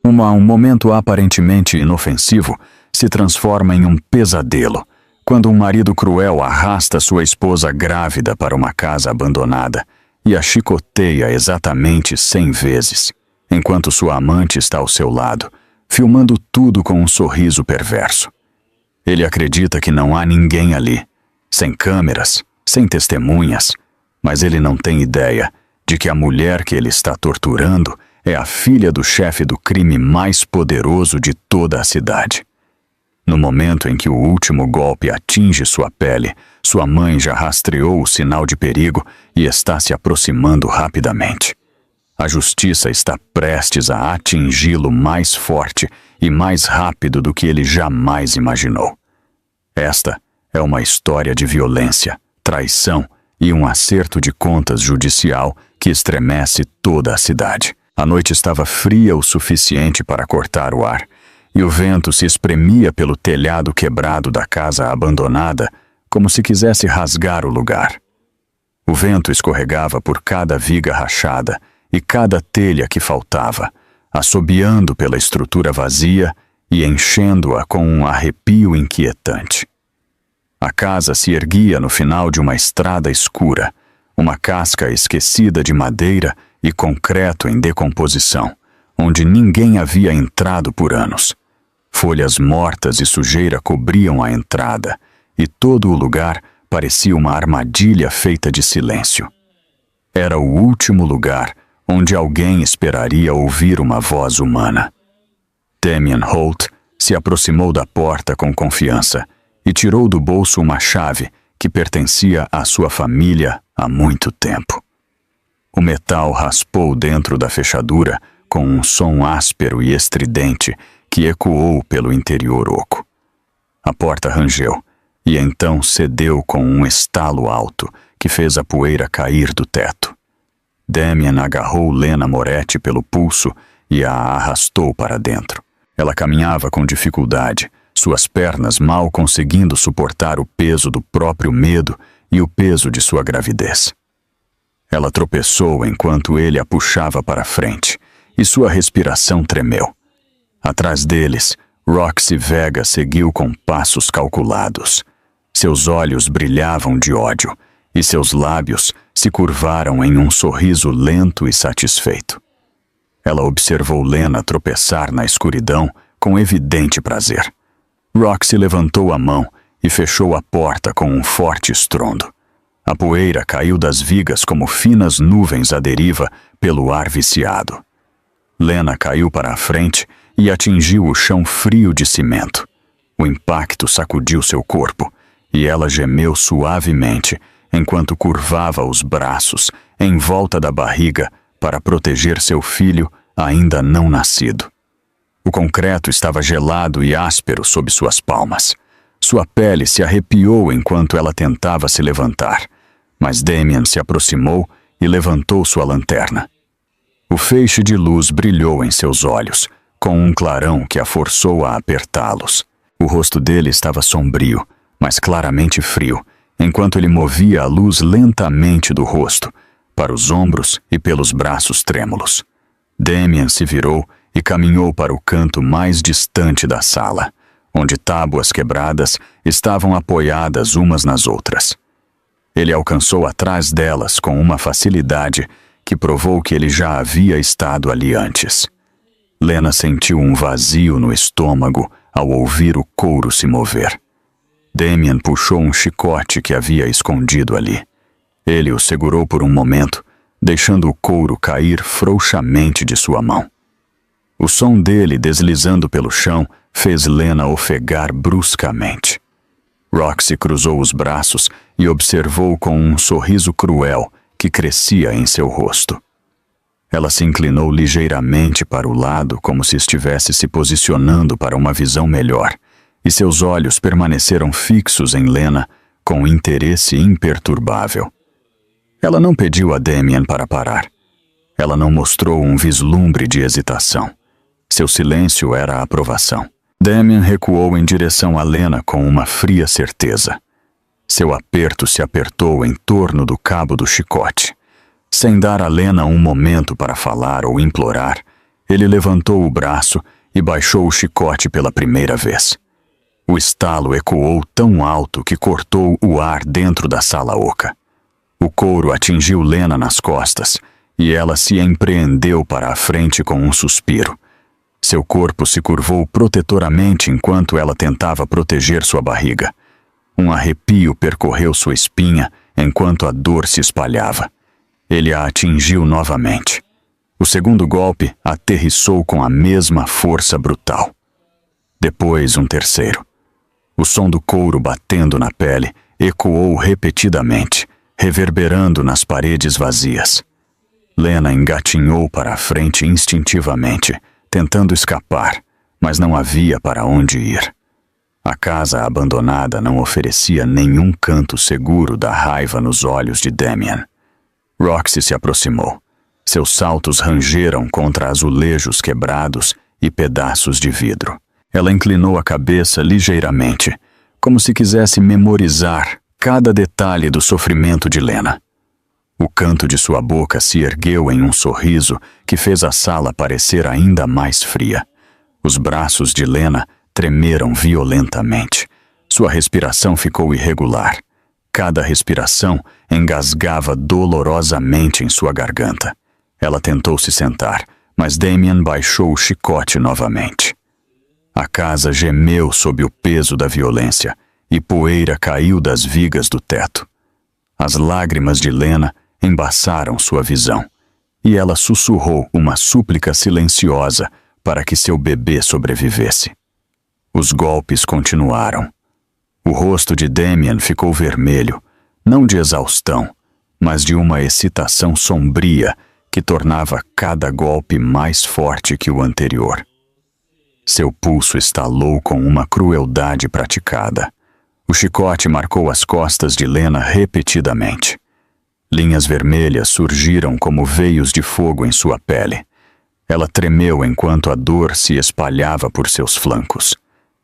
Um momento aparentemente inofensivo se transforma em um pesadelo, quando um marido cruel arrasta sua esposa grávida para uma casa abandonada e a chicoteia exatamente 100 vezes, enquanto sua amante está ao seu lado, filmando tudo com um sorriso perverso. Ele acredita que não há ninguém ali, sem câmeras, sem testemunhas, mas ele não tem ideia de que a mulher que ele está torturando é a filha do chefe do crime mais poderoso de toda a cidade. No momento em que o último golpe atinge sua pele, sua mãe já rastreou o sinal de perigo e está se aproximando rapidamente. A justiça está prestes a atingi-lo mais forte e mais rápido do que ele jamais imaginou. Esta é uma história de violência, traição e um acerto de contas judicial que estremece toda a cidade. A noite estava fria o suficiente para cortar o ar, e o vento se espremia pelo telhado quebrado da casa abandonada, como se quisesse rasgar o lugar. O vento escorregava por cada viga rachada e cada telha que faltava, assobiando pela estrutura vazia e enchendo-a com um arrepio inquietante. A casa se erguia no final de uma estrada escura, uma casca esquecida de madeira e concreto em decomposição, onde ninguém havia entrado por anos. Folhas mortas e sujeira cobriam a entrada, e todo o lugar parecia uma armadilha feita de silêncio. Era o último lugar onde alguém esperaria ouvir uma voz humana. Damien Holt se aproximou da porta com confiança e tirou do bolso uma chave que pertencia à sua família há muito tempo. O metal raspou dentro da fechadura com um som áspero e estridente que ecoou pelo interior oco. A porta rangeu e então cedeu com um estalo alto que fez a poeira cair do teto. Damien agarrou Lena Moretti pelo pulso e a arrastou para dentro. Ela caminhava com dificuldade, suas pernas mal conseguindo suportar o peso do próprio medo e o peso de sua gravidez. Ela tropeçou enquanto ele a puxava para frente, e sua respiração tremeu. Atrás deles, Roxy Vega seguiu com passos calculados. Seus olhos brilhavam de ódio, e seus lábios se curvaram em um sorriso lento e satisfeito. Ela observou Lena tropeçar na escuridão com evidente prazer. Roxy levantou a mão e fechou a porta com um forte estrondo. A poeira caiu das vigas como finas nuvens à deriva pelo ar viciado. Lena caiu para a frente e atingiu o chão frio de cimento. O impacto sacudiu seu corpo e ela gemeu suavemente enquanto curvava os braços em volta da barriga para proteger seu filho ainda não nascido. O concreto estava gelado e áspero sob suas palmas. Sua pele se arrepiou enquanto ela tentava se levantar, mas Damien se aproximou e levantou sua lanterna. O feixe de luz brilhou em seus olhos, com um clarão que a forçou a apertá-los. O rosto dele estava sombrio, mas claramente frio, enquanto ele movia a luz lentamente do rosto, para os ombros e pelos braços trêmulos. Damien se virou e caminhou para o canto mais distante da sala, onde tábuas quebradas estavam apoiadas umas nas outras. Ele alcançou atrás delas com uma facilidade que provou que ele já havia estado ali antes. Lena sentiu um vazio no estômago ao ouvir o couro se mover. Damien puxou um chicote que havia escondido ali. Ele o segurou por um momento, deixando o couro cair frouxamente de sua mão. O som dele deslizando pelo chão fez Lena ofegar bruscamente. Roxy cruzou os braços e observou com um sorriso cruel que crescia em seu rosto. Ela se inclinou ligeiramente para o lado como se estivesse se posicionando para uma visão melhor, e seus olhos permaneceram fixos em Lena com interesse imperturbável. Ela não pediu a Damien para parar. Ela não mostrou um vislumbre de hesitação. Seu silêncio era a aprovação. Damien recuou em direção a Lena com uma fria certeza. Seu aperto se apertou em torno do cabo do chicote. Sem dar a Lena um momento para falar ou implorar, Ele levantou o braço e baixou o chicote pela primeira vez. O estalo ecoou tão alto que cortou o ar dentro da sala oca. O couro atingiu Lena nas costas e ela se empreendeu para a frente com um suspiro. Seu corpo se curvou protetoramente enquanto ela tentava proteger sua barriga. Um arrepio percorreu sua espinha enquanto a dor se espalhava. Ele a atingiu novamente. O segundo golpe aterrissou com a mesma força brutal. Depois um terceiro. O som do couro batendo na pele ecoou repetidamente, reverberando nas paredes vazias. Lena engatinhou para a frente instintivamente, tentando escapar, mas não havia para onde ir. A casa abandonada não oferecia nenhum canto seguro da raiva nos olhos de Damien. Roxy se aproximou. Seus saltos rangeram contra azulejos quebrados e pedaços de vidro. Ela inclinou a cabeça ligeiramente, como se quisesse memorizar cada detalhe do sofrimento de Lena. O canto de sua boca se ergueu em um sorriso que fez a sala parecer ainda mais fria. Os braços de Lena tremeram violentamente. Sua respiração ficou irregular. Cada respiração engasgava dolorosamente em sua garganta. Ela tentou se sentar, mas Damien baixou o chicote novamente. A casa gemeu sob o peso da violência e poeira caiu das vigas do teto. As lágrimas de Lena embaçaram sua visão e ela sussurrou uma súplica silenciosa para que seu bebê sobrevivesse. Os golpes continuaram. O rosto de Damien ficou vermelho, não de exaustão, mas de uma excitação sombria que tornava cada golpe mais forte que o anterior. Seu pulso estalou com uma crueldade praticada. O chicote marcou as costas de Lena repetidamente. Linhas vermelhas surgiram como veios de fogo em sua pele. Ela tremeu enquanto a dor se espalhava por seus flancos.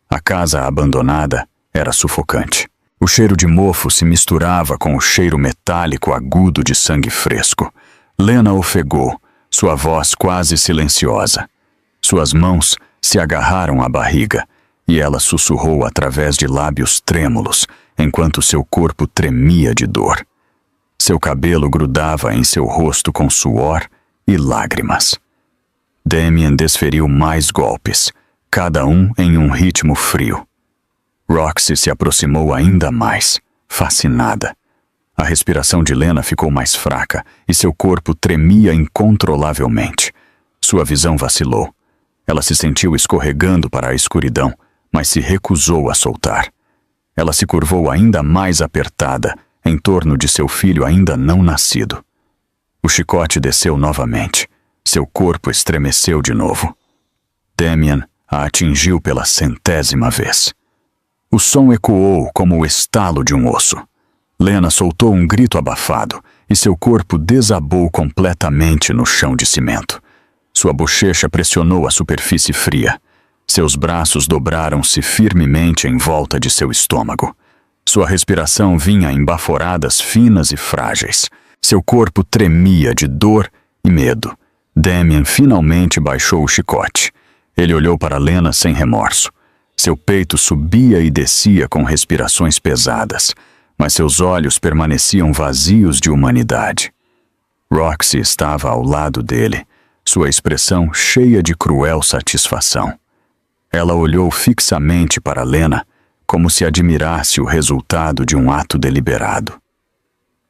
A casa abandonada era sufocante. O cheiro de mofo se misturava com o cheiro metálico agudo de sangue fresco. Lena ofegou, sua voz quase silenciosa. Suas mãos se agarraram à barriga e ela sussurrou através de lábios trêmulos enquanto seu corpo tremia de dor. Seu cabelo grudava em seu rosto com suor e lágrimas. Damien desferiu mais golpes, cada um em um ritmo frio. Roxy se aproximou ainda mais, fascinada. A respiração de Lena ficou mais fraca e seu corpo tremia incontrolavelmente. Sua visão vacilou. Ela se sentiu escorregando para a escuridão, mas se recusou a soltar. Ela se curvou ainda mais apertada, em torno de seu filho ainda não nascido. O chicote desceu novamente. Seu corpo estremeceu de novo. Damien a atingiu pela 100ª vez. O som ecoou como o estalo de um osso. Lena soltou um grito abafado e seu corpo desabou completamente no chão de cimento. Sua bochecha pressionou a superfície fria. Seus braços dobraram-se firmemente em volta de seu estômago. Sua respiração vinha em baforadas finas e frágeis. Seu corpo tremia de dor e medo. Damien finalmente baixou o chicote. Ele olhou para Lena sem remorso. Seu peito subia e descia com respirações pesadas, mas seus olhos permaneciam vazios de humanidade. Roxy estava ao lado dele, sua expressão cheia de cruel satisfação. Ela olhou fixamente para Lena, como se admirasse o resultado de um ato deliberado.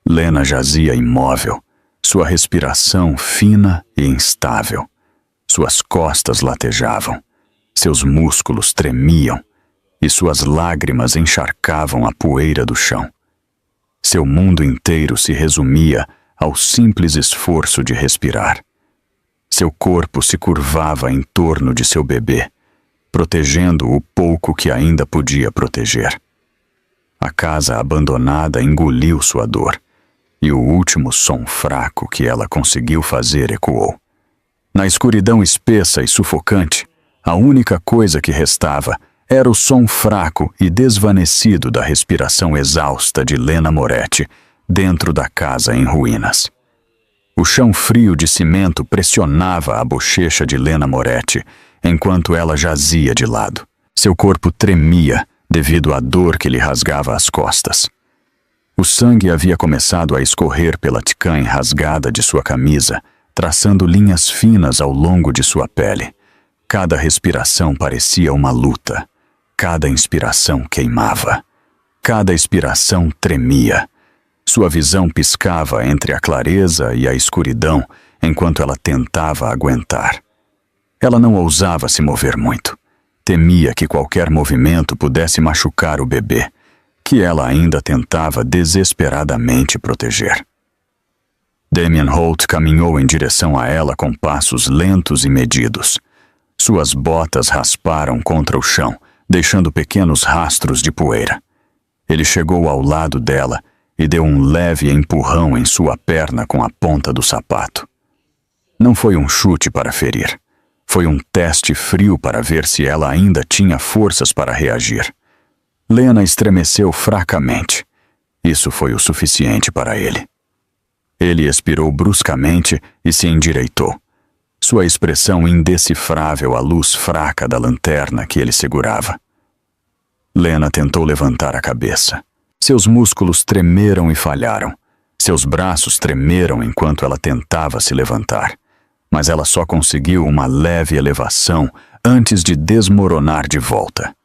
Lena jazia imóvel, sua respiração fina e instável. Suas costas latejavam, seus músculos tremiam e suas lágrimas encharcavam a poeira do chão. Seu mundo inteiro se resumia ao simples esforço de respirar. Seu corpo se curvava em torno de seu bebê, protegendo o pouco que ainda podia proteger. A casa abandonada engoliu sua dor, e o último som fraco que ela conseguiu fazer ecoou. Na escuridão espessa e sufocante, a única coisa que restava era o som fraco e desvanecido da respiração exausta de Lena Moretti dentro da casa em ruínas. O chão frio de cimento pressionava a bochecha de Lena Moretti, enquanto ela jazia de lado. Seu corpo tremia devido à dor que lhe rasgava as costas. O sangue havia começado a escorrer pela ticã rasgada de sua camisa, traçando linhas finas ao longo de sua pele. Cada respiração parecia uma luta. Cada inspiração queimava. Cada expiração tremia. Sua visão piscava entre a clareza e a escuridão enquanto ela tentava aguentar. Ela não ousava se mover muito. Temia que qualquer movimento pudesse machucar o bebê, que ela ainda tentava desesperadamente proteger. Damien Holt caminhou em direção a ela com passos lentos e medidos. Suas botas rasparam contra o chão, deixando pequenos rastros de poeira. Ele chegou ao lado dela e deu um leve empurrão em sua perna com a ponta do sapato. Não foi um chute para ferir. Foi um teste frio para ver se ela ainda tinha forças para reagir. Lena estremeceu fracamente. Isso foi o suficiente para ele. Ele expirou bruscamente e se endireitou. Sua expressão indecifrável à luz fraca da lanterna que ele segurava. Lena tentou levantar a cabeça. Seus músculos tremeram e falharam. Seus braços tremeram enquanto ela tentava se levantar. Mas ela só conseguiu uma leve elevação antes de desmoronar de volta.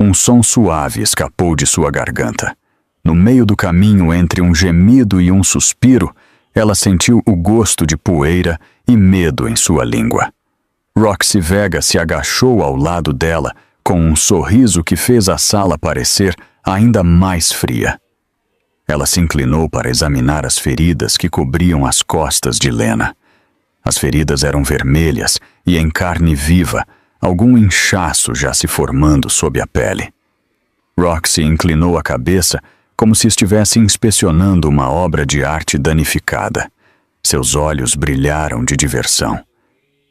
Um som suave escapou de sua garganta. No meio do caminho entre um gemido e um suspiro, ela sentiu o gosto de poeira e medo em sua língua. Roxy Vega se agachou ao lado dela com um sorriso que fez a sala parecer ainda mais fria. Ela se inclinou para examinar as feridas que cobriam as costas de Lena. As feridas eram vermelhas e em carne viva, algum inchaço já se formando sob a pele. Roxy inclinou a cabeça como se estivesse inspecionando uma obra de arte danificada. Seus olhos brilharam de diversão.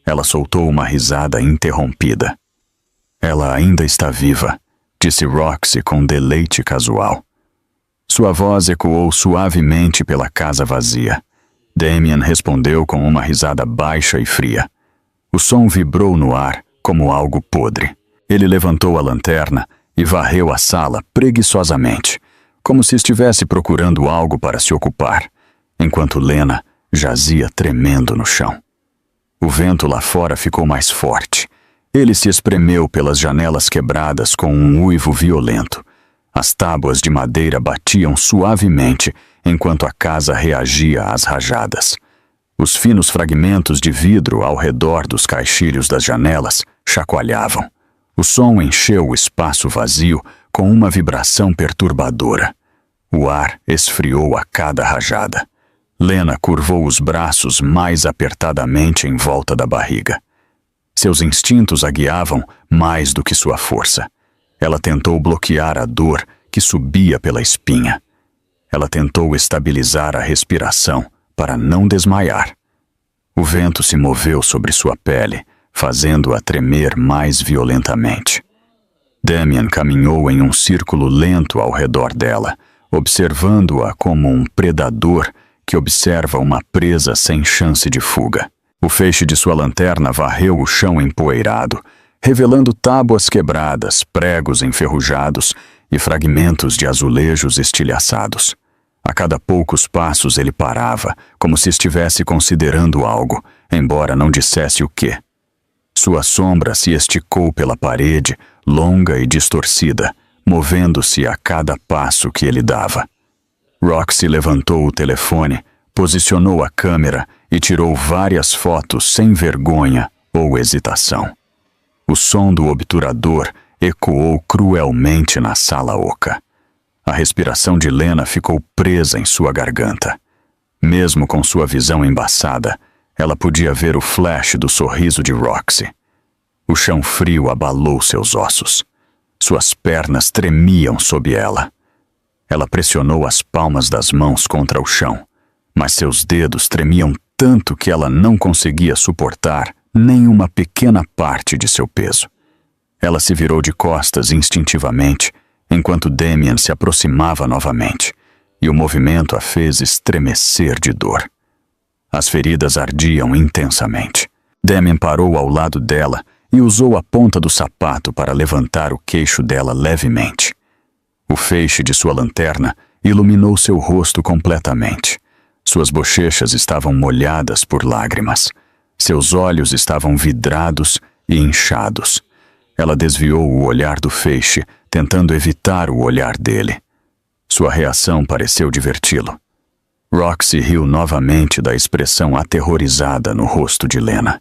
Ela soltou uma risada interrompida. Ela ainda está viva, disse Roxy com deleite casual. Sua voz ecoou suavemente pela casa vazia. Damien respondeu com uma risada baixa e fria. O som vibrou no ar como algo podre. Ele levantou a lanterna e varreu a sala preguiçosamente, como se estivesse procurando algo para se ocupar, enquanto Lena jazia tremendo no chão. O vento lá fora ficou mais forte. Ele se espremeu pelas janelas quebradas com um uivo violento. As tábuas de madeira batiam suavemente enquanto a casa reagia às rajadas. Os finos fragmentos de vidro ao redor dos caixilhos das janelas chacoalhavam. O som encheu o espaço vazio com uma vibração perturbadora. O ar esfriou a cada rajada. Lena curvou os braços mais apertadamente em volta da barriga. Seus instintos a guiavam mais do que sua força. Ela tentou bloquear a dor que subia pela espinha. Ela tentou estabilizar a respiração para não desmaiar. O vento se moveu sobre sua pele, fazendo-a tremer mais violentamente. Damien caminhou em um círculo lento ao redor dela, observando-a como um predador que observa uma presa sem chance de fuga. O feixe de sua lanterna varreu o chão empoeirado, revelando tábuas quebradas, pregos enferrujados e fragmentos de azulejos estilhaçados. A cada poucos passos ele parava, como se estivesse considerando algo, embora não dissesse o quê. Sua sombra se esticou pela parede, longa e distorcida, movendo-se a cada passo que ele dava. Roxy levantou o telefone, posicionou a câmera e tirou várias fotos sem vergonha ou hesitação. O som do obturador ecoou cruelmente na sala oca. A respiração de Lena ficou presa em sua garganta. Mesmo com sua visão embaçada, ela podia ver o flash do sorriso de Roxy. O chão frio abalou seus ossos. Suas pernas tremiam sob ela. Ela pressionou as palmas das mãos contra o chão, mas seus dedos tremiam tanto que ela não conseguia suportar nem uma pequena parte de seu peso. Ela se virou de costas instintivamente, enquanto Damien se aproximava novamente, e o movimento a fez estremecer de dor. As feridas ardiam intensamente. Damien parou ao lado dela e usou a ponta do sapato para levantar o queixo dela levemente. O feixe de sua lanterna iluminou seu rosto completamente. Suas bochechas estavam molhadas por lágrimas. Seus olhos estavam vidrados e inchados. Ela desviou o olhar do feixe, tentando evitar o olhar dele. Sua reação pareceu diverti-lo. Roxy riu novamente da expressão aterrorizada no rosto de Lena.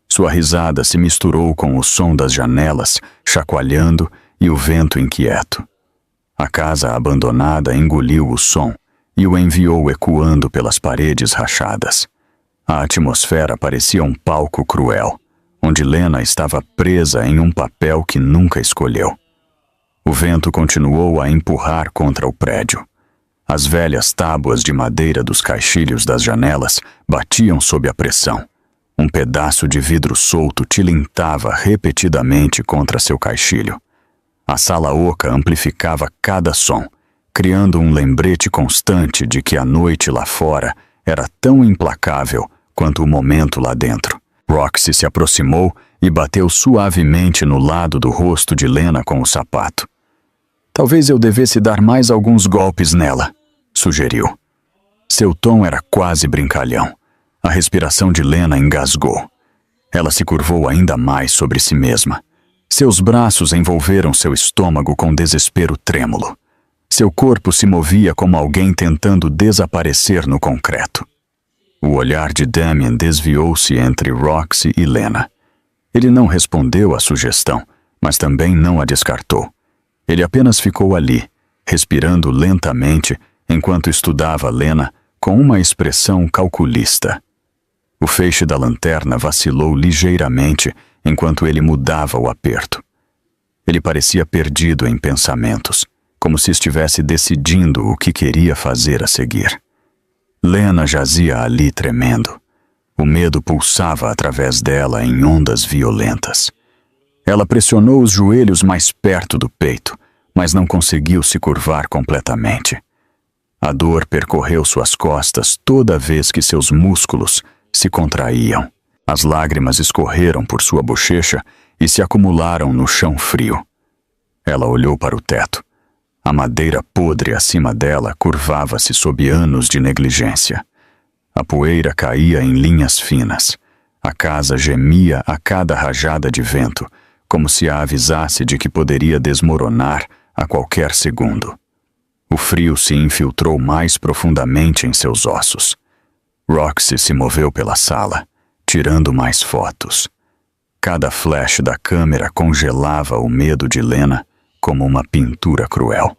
Sua risada se misturou com o som das janelas, chacoalhando, e o vento inquieto. A casa abandonada engoliu o som e o enviou ecoando pelas paredes rachadas. A atmosfera parecia um palco cruel, onde Lena estava presa em um papel que nunca escolheu. O vento continuou a empurrar contra o prédio. As velhas tábuas de madeira dos caixilhos das janelas batiam sob a pressão. Um pedaço de vidro solto tilintava repetidamente contra seu caixilho. A sala oca amplificava cada som, criando um lembrete constante de que a noite lá fora era tão implacável quanto o momento lá dentro. Roxy se aproximou e bateu suavemente no lado do rosto de Lena com o sapato. Talvez eu devesse dar mais alguns golpes nela, sugeriu. Seu tom era quase brincalhão. A respiração de Lena engasgou. Ela se curvou ainda mais sobre si mesma. Seus braços envolveram seu estômago com desespero trêmulo. Seu corpo se movia como alguém tentando desaparecer no concreto. O olhar de Damien desviou-se entre Roxy e Lena. Ele não respondeu à sugestão, mas também não a descartou. Ele apenas ficou ali, respirando lentamente, enquanto estudava Lena com uma expressão calculista. O feixe da lanterna vacilou ligeiramente enquanto ele mudava o aperto. Ele parecia perdido em pensamentos, como se estivesse decidindo o que queria fazer a seguir. Lena jazia ali tremendo. O medo pulsava através dela em ondas violentas. Ela pressionou os joelhos mais perto do peito, mas não conseguiu se curvar completamente. A dor percorreu suas costas toda vez que seus músculos se contraíam. As lágrimas escorreram por sua bochecha e se acumularam no chão frio. Ela olhou para o teto. A madeira podre acima dela curvava-se sob anos de negligência. A poeira caía em linhas finas. A casa gemia a cada rajada de vento, como se a avisasse de que poderia desmoronar a qualquer segundo. O frio se infiltrou mais profundamente em seus ossos. Roxy se moveu pela sala, tirando mais fotos. Cada flash da câmera congelava o medo de Lena como uma pintura cruel.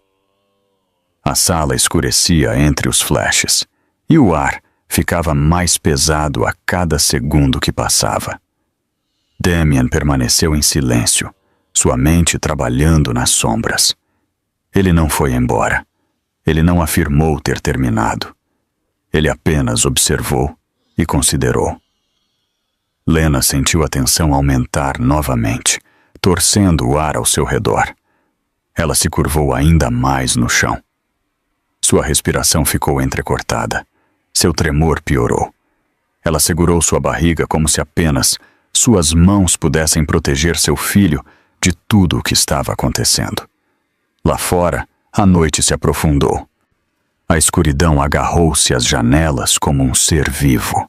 A sala escurecia entre os flashes, e o ar ficava mais pesado a cada segundo que passava. Damien permaneceu em silêncio, sua mente trabalhando nas sombras. Ele não foi embora. Ele não afirmou ter terminado. Ele apenas observou e considerou. Lena sentiu a tensão aumentar novamente, torcendo o ar ao seu redor. Ela se curvou ainda mais no chão. Sua respiração ficou entrecortada. Seu tremor piorou. Ela segurou sua barriga como se apenas suas mãos pudessem proteger seu filho de tudo o que estava acontecendo. Lá fora, a noite se aprofundou. A escuridão agarrou-se às janelas como um ser vivo.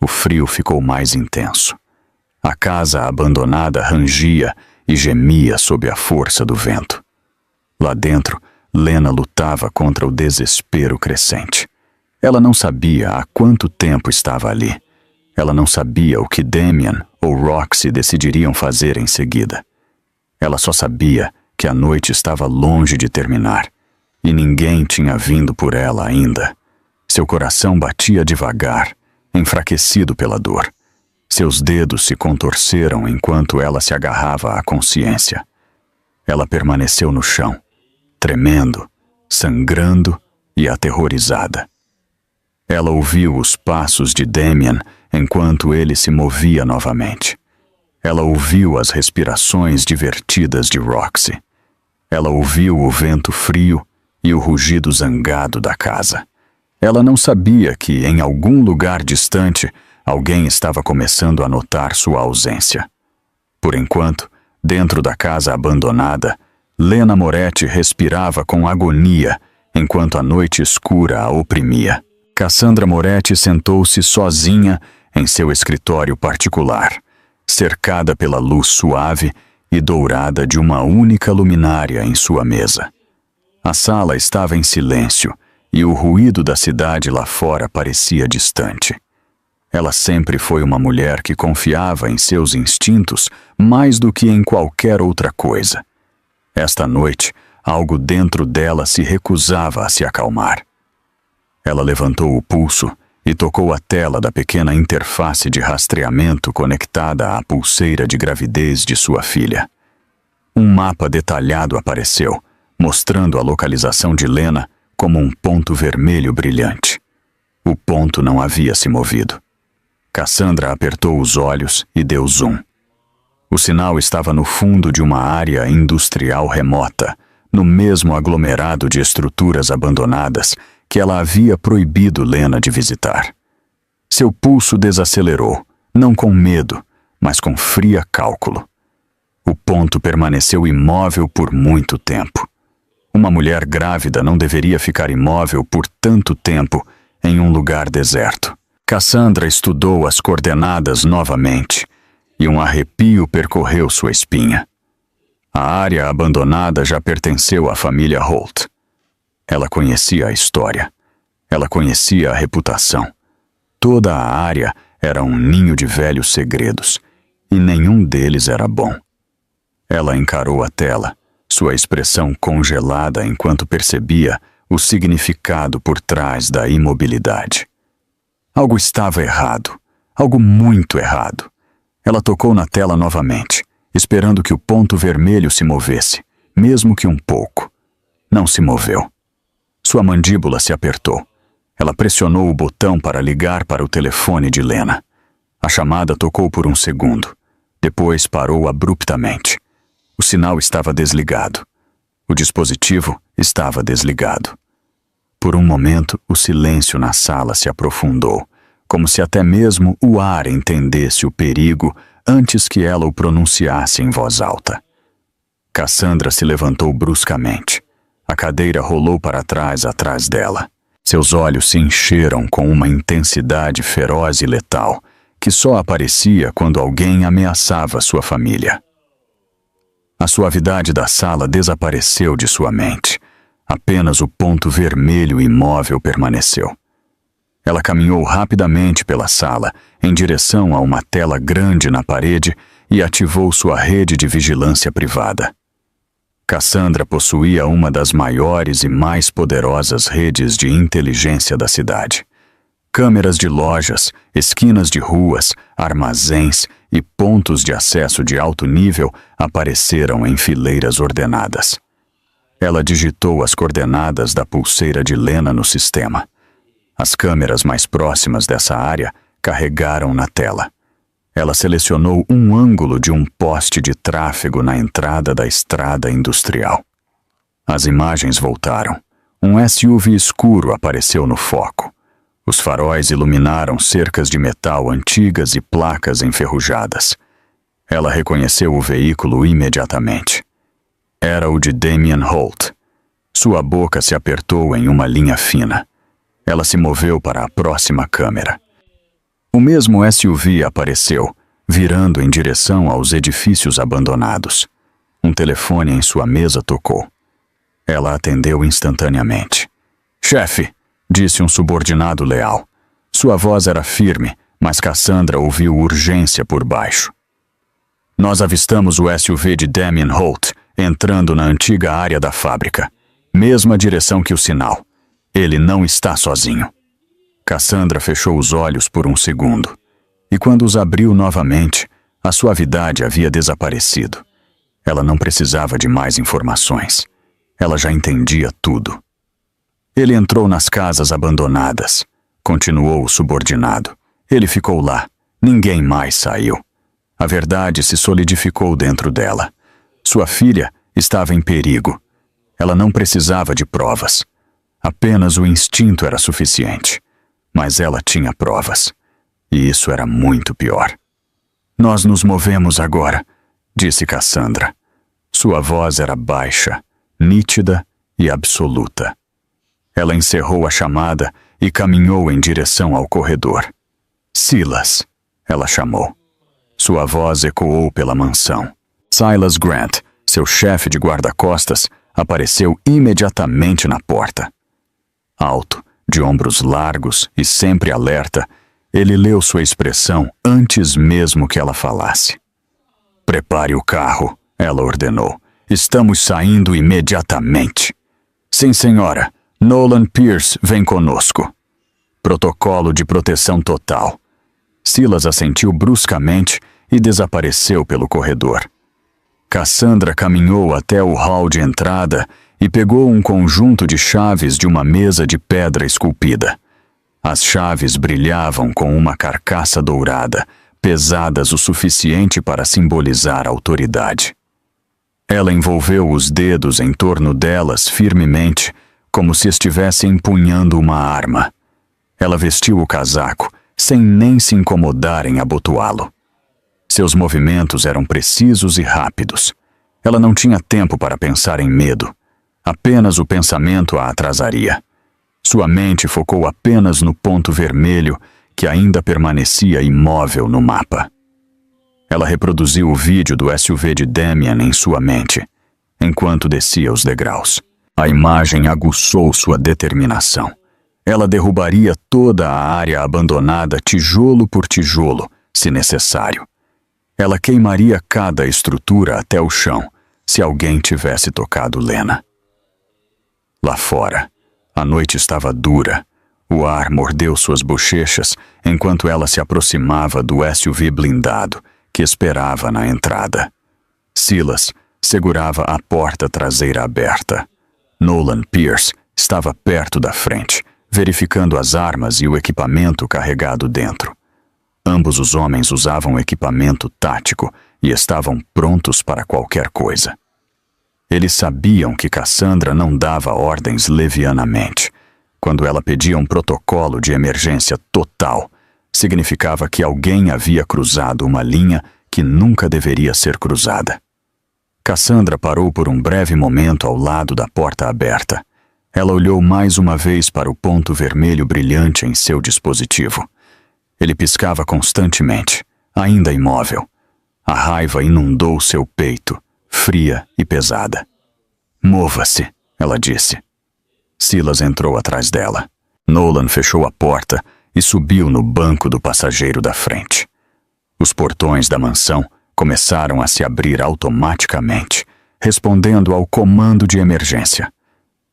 O frio ficou mais intenso. A casa abandonada rangia e gemia sob a força do vento. Lá dentro, Lena lutava contra o desespero crescente. Ela não sabia há quanto tempo estava ali. Ela não sabia o que Damien ou Roxy decidiriam fazer em seguida. Ela só sabia que a noite estava longe de terminar. E ninguém tinha vindo por ela ainda. Seu coração batia devagar, enfraquecido pela dor. Seus dedos se contorceram enquanto ela se agarrava à consciência. Ela permaneceu no chão, tremendo, sangrando e aterrorizada. Ela ouviu os passos de Damien enquanto ele se movia novamente. Ela ouviu as respirações divertidas de Roxy. Ela ouviu o vento frio e o rugido zangado da casa. Ela não sabia que, em algum lugar distante, alguém estava começando a notar sua ausência. Por enquanto, dentro da casa abandonada, Lena Moretti respirava com agonia enquanto a noite escura a oprimia. Cassandra Moretti sentou-se sozinha em seu escritório particular, cercada pela luz suave e dourada de uma única luminária em sua mesa. A sala estava em silêncio e o ruído da cidade lá fora parecia distante. Ela sempre foi uma mulher que confiava em seus instintos mais do que em qualquer outra coisa. Esta noite, algo dentro dela se recusava a se acalmar. Ela levantou o pulso e tocou a tela da pequena interface de rastreamento conectada à pulseira de gravidez de sua filha. Um mapa detalhado apareceu, mostrando a localização de Lena como um ponto vermelho brilhante. O ponto não havia se movido. Cassandra apertou os olhos e deu zoom. O sinal estava no fundo de uma área industrial remota, no mesmo aglomerado de estruturas abandonadas que ela havia proibido Lena de visitar. Seu pulso desacelerou, não com medo, mas com fria cálculo. O ponto permaneceu imóvel por muito tempo. Uma mulher grávida não deveria ficar imóvel por tanto tempo em um lugar deserto. Cassandra estudou as coordenadas novamente, e um arrepio percorreu sua espinha. A área abandonada já pertenceu à família Holt. Ela conhecia a história. Ela conhecia a reputação. Toda a área era um ninho de velhos segredos, e nenhum deles era bom. Ela encarou a tela, sua expressão congelada enquanto percebia o significado por trás da imobilidade. Algo estava errado, algo muito errado. Ela tocou na tela novamente, esperando que o ponto vermelho se movesse, mesmo que um pouco. Não se moveu. Sua mandíbula se apertou. Ela pressionou o botão para ligar para o telefone de Lena. A chamada tocou por um segundo. Depois parou abruptamente. O sinal estava desligado. O dispositivo estava desligado. Por um momento, o silêncio na sala se aprofundou, como se até mesmo o ar entendesse o perigo antes que ela o pronunciasse em voz alta. Cassandra se levantou bruscamente. A cadeira rolou para trás atrás dela. Seus olhos se encheram com uma intensidade feroz e letal, que só aparecia quando alguém ameaçava sua família. A suavidade da sala desapareceu de sua mente. Apenas o ponto vermelho imóvel permaneceu. Ela caminhou rapidamente pela sala, em direção a uma tela grande na parede e ativou sua rede de vigilância privada. Cassandra possuía uma das maiores e mais poderosas redes de inteligência da cidade. Câmeras de lojas, esquinas de ruas, armazéns e pontos de acesso de alto nível apareceram em fileiras ordenadas. Ela digitou as coordenadas da pulseira de Lena no sistema. As câmeras mais próximas dessa área carregaram na tela. Ela selecionou um ângulo de um poste de tráfego na entrada da estrada industrial. As imagens voltaram. Um SUV escuro apareceu no foco. Os faróis iluminaram cercas de metal antigas e placas enferrujadas. Ela reconheceu o veículo imediatamente. Era o de Damien Holt. Sua boca se apertou em uma linha fina. Ela se moveu para a próxima câmera. O mesmo SUV apareceu, virando em direção aos edifícios abandonados. Um telefone em sua mesa tocou. Ela atendeu instantaneamente. "Chefe", disse um subordinado leal. Sua voz era firme, mas Cassandra ouviu urgência por baixo. "Nós avistamos o SUV de Damien Holt entrando na antiga área da fábrica. Mesma direção que o sinal. Ele não está sozinho." Cassandra fechou os olhos por um segundo. E quando os abriu novamente, a suavidade havia desaparecido. Ela não precisava de mais informações. Ela já entendia tudo. "Ele entrou nas casas abandonadas", continuou o subordinado. "Ele ficou lá. Ninguém mais saiu." A verdade se solidificou dentro dela. Sua filha estava em perigo. Ela não precisava de provas. Apenas o instinto era suficiente. Mas ela tinha provas. E isso era muito pior. Nós nos movemos agora, disse Cassandra. Sua voz era baixa, nítida e absoluta. Ela encerrou a chamada e caminhou em direção ao corredor. Silas, ela chamou. Sua voz ecoou pela mansão. Silas Grant, seu chefe de guarda-costas, apareceu imediatamente na porta. Alto, de ombros largos e sempre alerta, ele leu sua expressão antes mesmo que ela falasse. Prepare o carro, ela ordenou. Estamos saindo imediatamente. Sim, senhora. Nolan Pierce vem conosco. Protocolo de proteção total. Silas assentiu bruscamente e desapareceu pelo corredor. Cassandra caminhou até o hall de entrada e pegou um conjunto de chaves de uma mesa de pedra esculpida. As chaves brilhavam com uma carcaça dourada, pesadas o suficiente para simbolizar autoridade. Ela envolveu os dedos em torno delas firmemente, como se estivesse empunhando uma arma. Ela vestiu o casaco, sem nem se incomodar em abotoá-lo. Seus movimentos eram precisos e rápidos. Ela não tinha tempo para pensar em medo. Apenas o pensamento a atrasaria. Sua mente focou apenas no ponto vermelho que ainda permanecia imóvel no mapa. Ela reproduziu o vídeo do SUV de Damian em sua mente, enquanto descia os degraus. A imagem aguçou sua determinação. Ela derrubaria toda a área abandonada tijolo por tijolo, se necessário. Ela queimaria cada estrutura até o chão, se alguém tivesse tocado Lena. Lá fora, a noite estava dura. O ar mordeu suas bochechas enquanto ela se aproximava do SUV blindado que esperava na entrada. Silas segurava a porta traseira aberta. Nolan Pierce estava perto da frente, verificando as armas e o equipamento carregado dentro. Ambos os homens usavam equipamento tático e estavam prontos para qualquer coisa. Eles sabiam que Cassandra não dava ordens levianamente. Quando ela pedia um protocolo de emergência total, significava que alguém havia cruzado uma linha que nunca deveria ser cruzada. Cassandra parou por um breve momento ao lado da porta aberta. Ela olhou mais uma vez para o ponto vermelho brilhante em seu dispositivo. Ele piscava constantemente, ainda imóvel. A raiva inundou seu peito, fria e pesada. Mova-se, ela disse. Silas entrou atrás dela. Nolan fechou a porta e subiu no banco do passageiro da frente. Os portões da mansão começaram a se abrir automaticamente, respondendo ao comando de emergência.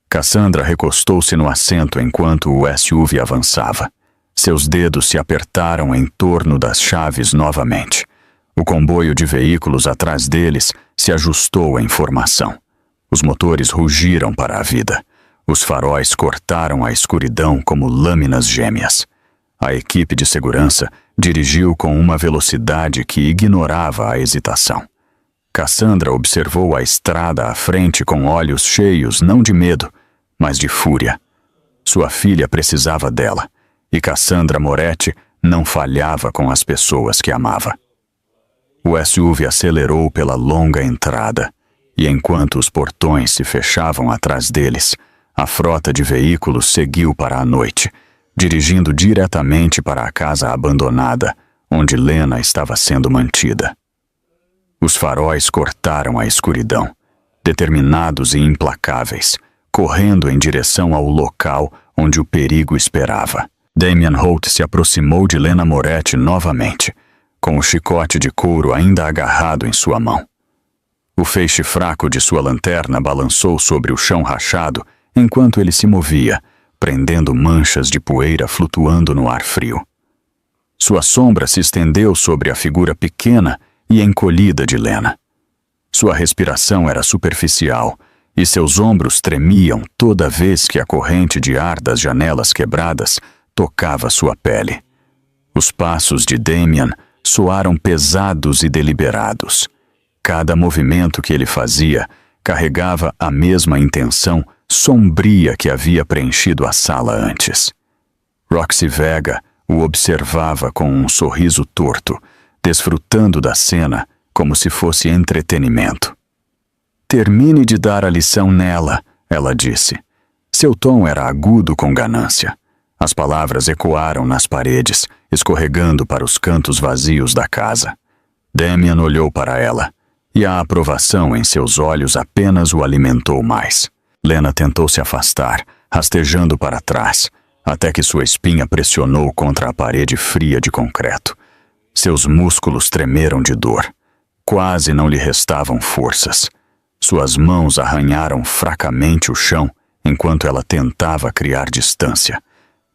Cassandra recostou-se no assento enquanto o SUV avançava. Seus dedos se apertaram em torno das chaves novamente. O comboio de veículos atrás deles se ajustou em formação. Os motores rugiram para a vida. Os faróis cortaram a escuridão como lâminas gêmeas. A equipe de segurança dirigiu com uma velocidade que ignorava a hesitação. Cassandra observou a estrada à frente com olhos cheios não de medo, mas de fúria. Sua filha precisava dela, e Cassandra Moretti não falhava com as pessoas que amava. O SUV acelerou pela longa entrada, e enquanto os portões se fechavam atrás deles, a frota de veículos seguiu para a noite, dirigindo diretamente para a casa abandonada, onde Lena estava sendo mantida. Os faróis cortaram a escuridão, determinados e implacáveis, correndo em direção ao local onde o perigo esperava. Damian Holt se aproximou de Lena Moretti novamente, com o chicote de couro ainda agarrado em sua mão. O feixe fraco de sua lanterna balançou sobre o chão rachado enquanto ele se movia, prendendo manchas de poeira flutuando no ar frio. Sua sombra se estendeu sobre a figura pequena e encolhida de Lena. Sua respiração era superficial e seus ombros tremiam toda vez que a corrente de ar das janelas quebradas tocava sua pele. Os passos de Damian soaram pesados e deliberados. Cada movimento que ele fazia carregava a mesma intenção sombria que havia preenchido a sala antes. Roxy Vega o observava com um sorriso torto, desfrutando da cena como se fosse entretenimento. "Termine de dar a lição nela", ela disse. Seu tom era agudo com ganância. As palavras ecoaram nas paredes, escorregando para os cantos vazios da casa. Damian olhou para ela, e a aprovação em seus olhos apenas o alimentou mais. Lena tentou se afastar, rastejando para trás, até que sua espinha pressionou contra a parede fria de concreto. Seus músculos tremeram de dor. Quase não lhe restavam forças. Suas mãos arranharam fracamente o chão enquanto ela tentava criar distância,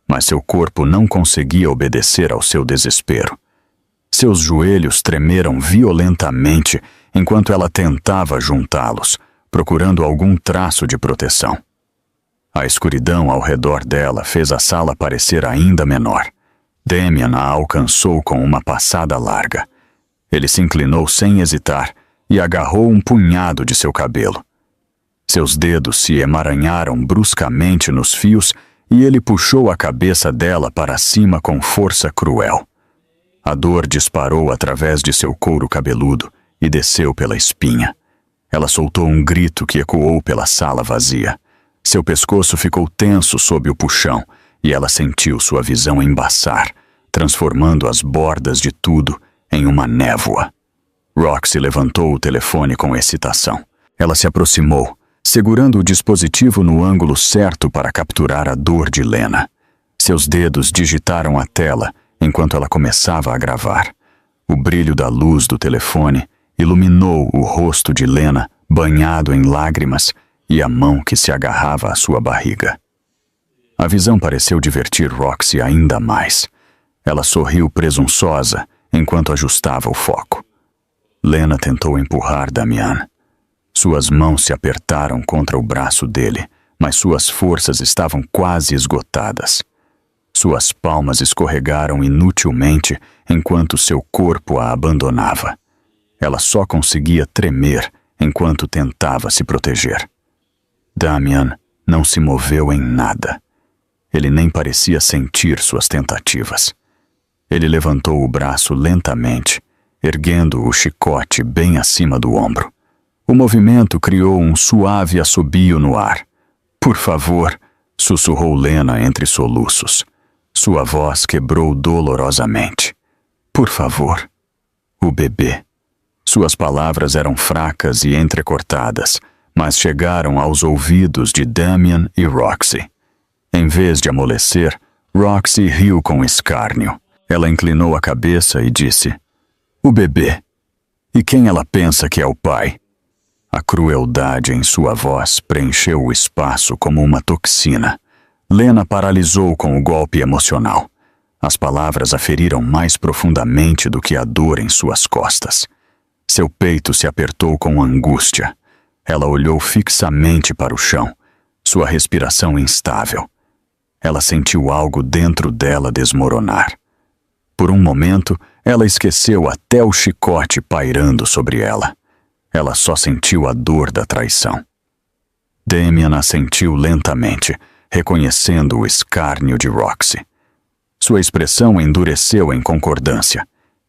mas seu corpo não conseguia obedecer ao seu desespero. Seus joelhos tremeram violentamente enquanto ela tentava juntá-los, procurando algum traço de proteção. A escuridão ao redor dela fez a sala parecer ainda menor. Damian a alcançou com uma passada larga. Ele se inclinou sem hesitar e agarrou um punhado de seu cabelo. Seus dedos se emaranharam bruscamente nos fios e ele puxou a cabeça dela para cima com força cruel. A dor disparou através de seu couro cabeludo e desceu pela espinha. Ela soltou um grito que ecoou pela sala vazia. Seu pescoço ficou tenso sob o puxão e ela sentiu sua visão embaçar, transformando as bordas de tudo em uma névoa. Roxy levantou o telefone com excitação. Ela se aproximou, segurando o dispositivo no ângulo certo para capturar a dor de Lena. Seus dedos digitaram a tela enquanto ela começava a gravar. O brilho da luz do telefone iluminou o rosto de Lena, banhado em lágrimas, e a mão que se agarrava à sua barriga. A visão pareceu divertir Roxy ainda mais. Ela sorriu presunçosa enquanto ajustava o foco. Lena tentou empurrar Damian. Suas mãos se apertaram contra o braço dele, mas suas forças estavam quase esgotadas. Suas palmas escorregaram inutilmente enquanto seu corpo a abandonava. Ela só conseguia tremer enquanto tentava se proteger. Damian não se moveu em nada. Ele nem parecia sentir suas tentativas. Ele levantou o braço lentamente, erguendo o chicote bem acima do ombro. O movimento criou um suave assobio no ar. "Por favor", sussurrou Lena entre soluços. Sua voz quebrou dolorosamente. "Por favor, o bebê." Suas palavras eram fracas e entrecortadas, mas chegaram aos ouvidos de Damian e Roxy. Em vez de amolecer, Roxy riu com escárnio. Ela inclinou a cabeça e disse: "O bebê. E quem ela pensa que é o pai?" A crueldade em sua voz preencheu o espaço como uma toxina. Lena paralisou com o golpe emocional. As palavras a feriram mais profundamente do que a dor em suas costas. Seu peito se apertou com angústia. Ela olhou fixamente para o chão, sua respiração instável. Ela sentiu algo dentro dela desmoronar. Por um momento, ela esqueceu até o chicote pairando sobre ela. Ela só sentiu a dor da traição. Damian assentiu lentamente, reconhecendo o escárnio de Roxy. Sua expressão endureceu em concordância,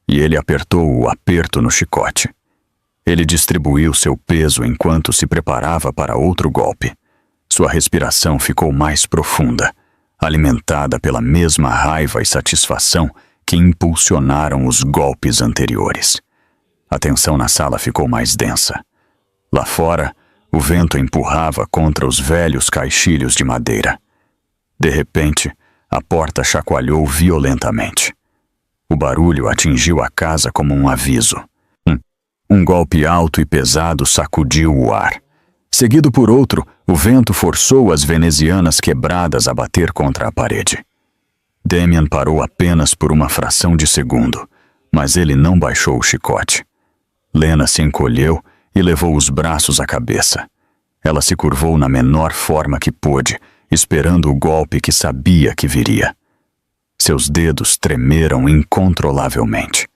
e ele apertou o aperto no chicote. Ele distribuiu seu peso enquanto se preparava para outro golpe. Sua respiração ficou mais profunda, alimentada pela mesma raiva e satisfação que impulsionaram os golpes anteriores. A tensão na sala ficou mais densa. Lá fora, o vento empurrava contra os velhos caixilhos de madeira. De repente, a porta chacoalhou violentamente. O barulho atingiu a casa como um aviso. Um golpe alto e pesado sacudiu o ar. Seguido por outro, o vento forçou as venezianas quebradas a bater contra a parede. Damian parou apenas por uma fração de segundo, mas ele não baixou o chicote. Lena se encolheu e levou os braços à cabeça. Ela se curvou na menor forma que pôde, esperando o golpe que sabia que viria. Seus dedos tremeram incontrolavelmente.